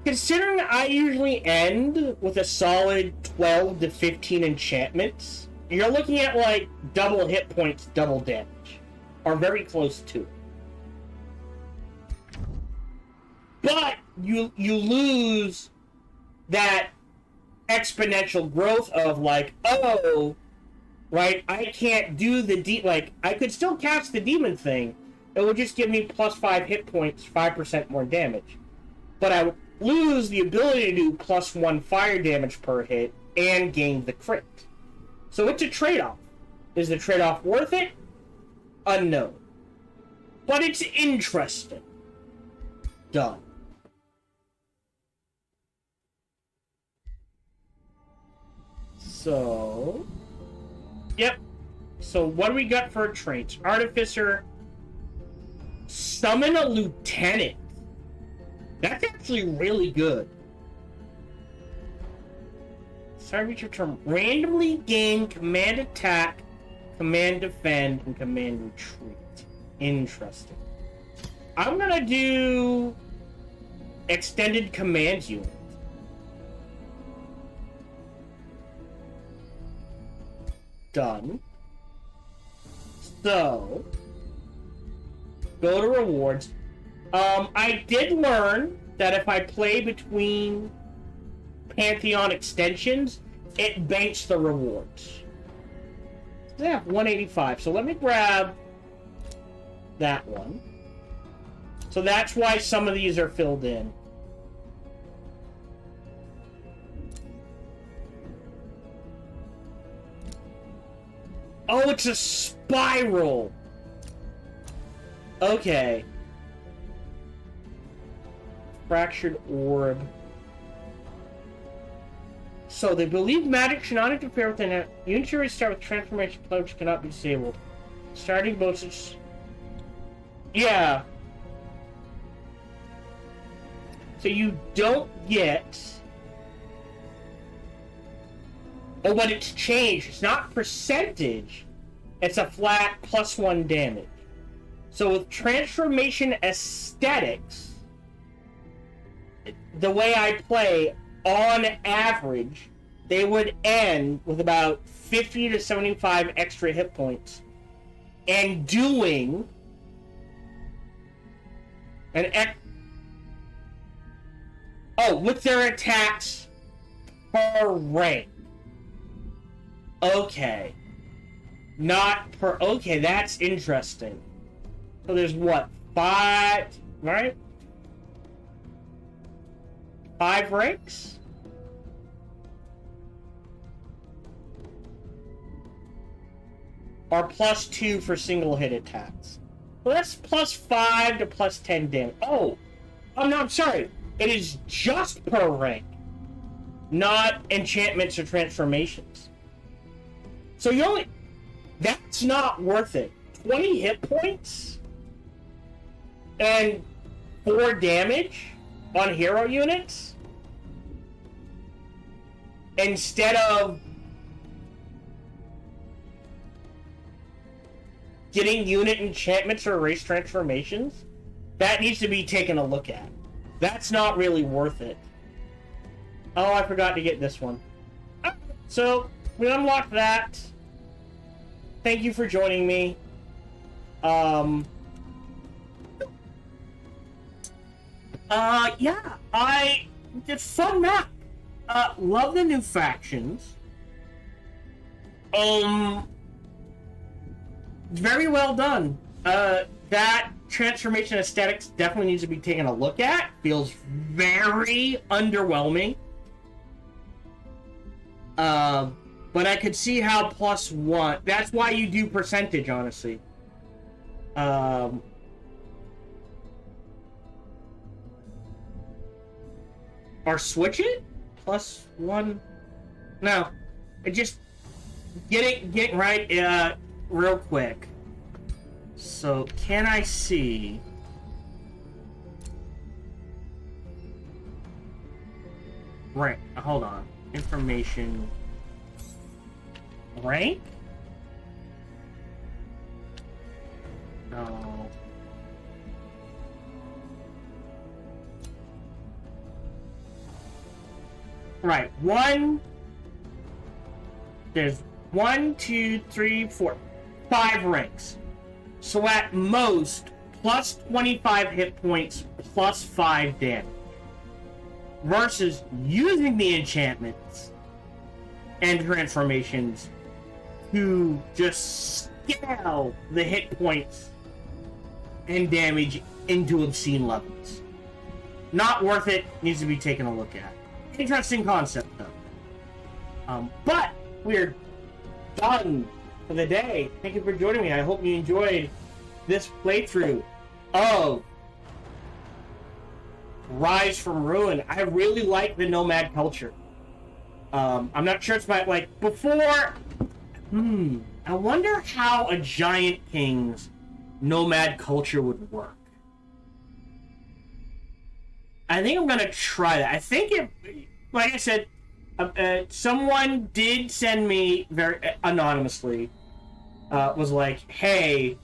Considering I usually end with a solid 12 to 15 enchantments, you're looking at like double hit points, double damage. Or very close to. But you lose that exponential growth of like, oh, right, I can't do the like, I could still cast the demon thing. It would just give me plus 5 hit points, 5% more damage. But I would lose the ability to do plus 1 fire damage per hit and gain the crit. So it's a trade-off. Is the trade-off worth it? Unknown. But it's interesting. Done. So... Yep. So what do we got for traits? Artificer. Summon a lieutenant. That's actually really good. Sorry, your term. Randomly gain command attack, command defend, and command retreat. Interesting. I'm gonna do extended command unit. Done. So, go to rewards. I did learn that if I play between Pantheon extensions, it banks the rewards. They have 185, so let me grab that one. So that's why some of these are filled in. Oh, it's a spiral! Okay. Fractured orb. So they believe magic should not interfere with the unitary start with transformation cloaks cannot be disabled. Starting bonuses. Yeah. So you don't get. Oh, but it's changed. It's not percentage. It's a flat +1 damage. So with transformation aesthetics, the way I play, on average, they would end with about 50 to 75 extra hit points and doing with their attacks per rank. Okay. Not per... Okay, that's interesting. So there's what? 5... Right? 5 ranks? Or +2 for single hit attacks. Well, that's +5 to +10 damage. Oh no, I'm sorry. It is just per rank. Not enchantments or transformations. So you only... That's not worth it. 20 hit points? And 4 damage on hero units? Instead of getting unit enchantments or race transformations? That needs to be taken a look at. That's not really worth it. Oh, I forgot to get this one. So, we unlocked that. Thank you for joining me. Yeah, it's fun map. Love the new factions. Very well done. That transformation aesthetics definitely needs to be taken a look at. Feels very underwhelming. But I could see how +1... That's why you do percentage, honestly. Or switch it? +1... No. It just... Get right, real quick. So, can I see... Right, hold on. Information... Rank? No. Right. There's 1, 2, 3, 4, 5 ranks. So at most, plus 25 hit points, plus 5 damage. Versus using the enchantments and transformations to just scale the hit points and damage into obscene levels. Not worth it, needs to be taken a look at. Interesting concept, though. But we're done for the day. Thank you for joining me. I hope you enjoyed this playthrough of Rise from Ruin. I really like the nomad culture. I'm not sure it's my, like, before... I wonder how a Giant King's nomad culture would work. I think I'm gonna try that. I think it, like I said, someone did send me very anonymously, was like, hey,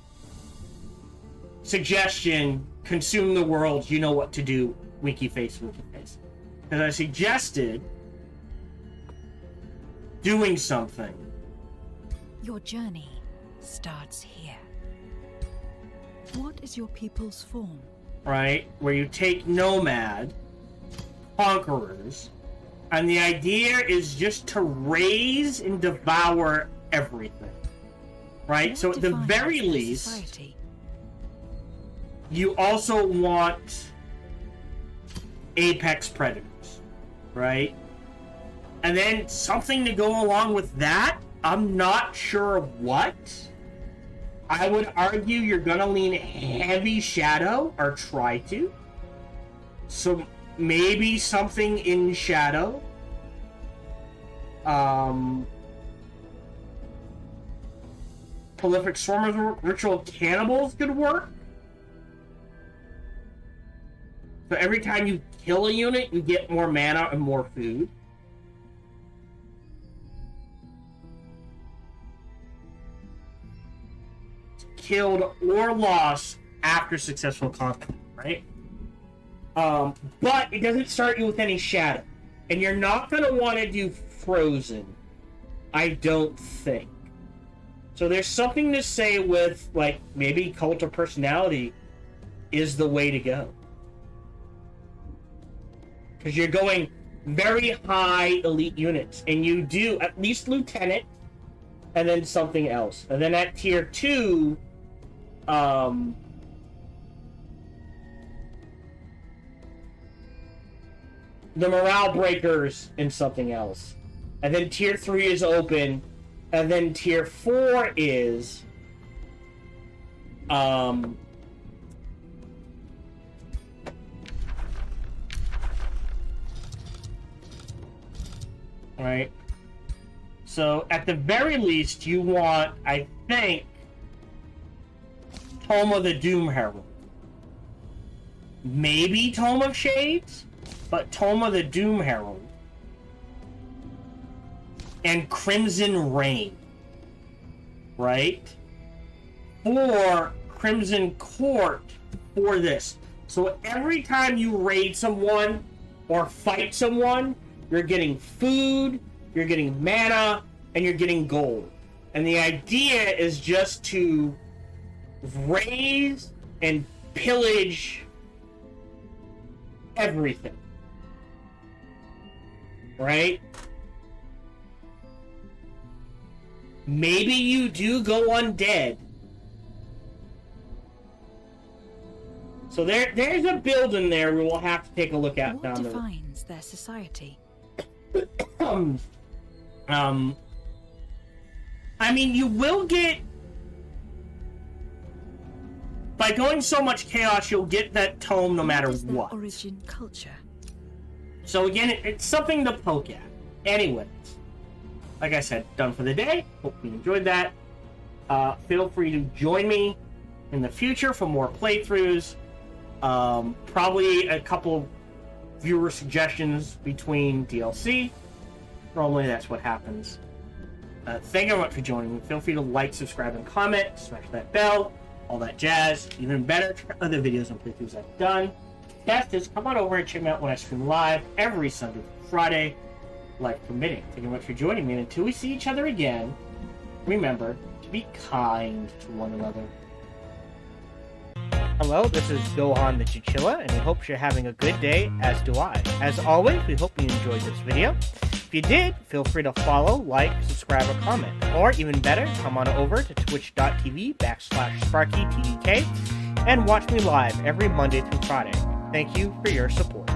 suggestion, consume the world, you know what to do, winky face, winky face. Because I suggested doing something. Your journey starts here. What is your people's form? Right, where you take nomad conquerors, and the idea is just to raise and devour everything. Right? What So at the defines very their least, society? you also want apex predators, right? And then something to go along with that, I'm not sure what. I would argue you're gonna lean heavy shadow, or try to. So maybe something in shadow. Prolific swarmers, ritual cannibals could work. So every time you kill a unit, you get more mana and more food. Killed or lost after successful combat, right? But it doesn't start you with any shadow. And you're not going to want to do frozen, I don't think. So there's something to say with, like, maybe cult of personality is the way to go. Because you're going very high elite units, and you do at least lieutenant, and then something else. And then at tier 2, the morale breakers and something else. And then tier 3 is open, and then tier 4 is right. So at the very least you want, I think, Tome of the Doom Herald. Maybe Tome of Shades, but Tome of the Doom Herald. And Crimson Rain. Right? Or Crimson Court for this. So every time you raid someone or fight someone, you're getting food, you're getting mana, and you're getting gold. And the idea is just to raise and pillage everything. Right? Maybe you do go undead. So there's a build in there we will have to take a look at What down the road. defines their society? I mean, you will get, by going so much chaos, you'll get that tome no matter What is their what. origin culture? So again, it's something to poke at. Anyways, like I said, done for the day. Hope you enjoyed that. Feel free to join me in the future for more playthroughs. Probably a couple viewer suggestions between DLC. Normally that's what happens. Thank you very much for joining me. Feel free to like, subscribe, and comment. Smash that bell. All that jazz. Even better, check out other videos and playthroughs I've done. Best is come on over and check me out when I stream live every Sunday through Friday. life permitting. Thank you very much for joining me, and until we see each other again, remember to be kind to one another. Hello, this is Gohan the Chinchilla, and we hope you're having a good day, as do I. As always, we hope you enjoyed this video. If you did, feel free to follow, like, subscribe, or comment. Or even better, come on over to twitch.tv/SparkyTDK and watch me live every Monday through Friday. Thank you for your support.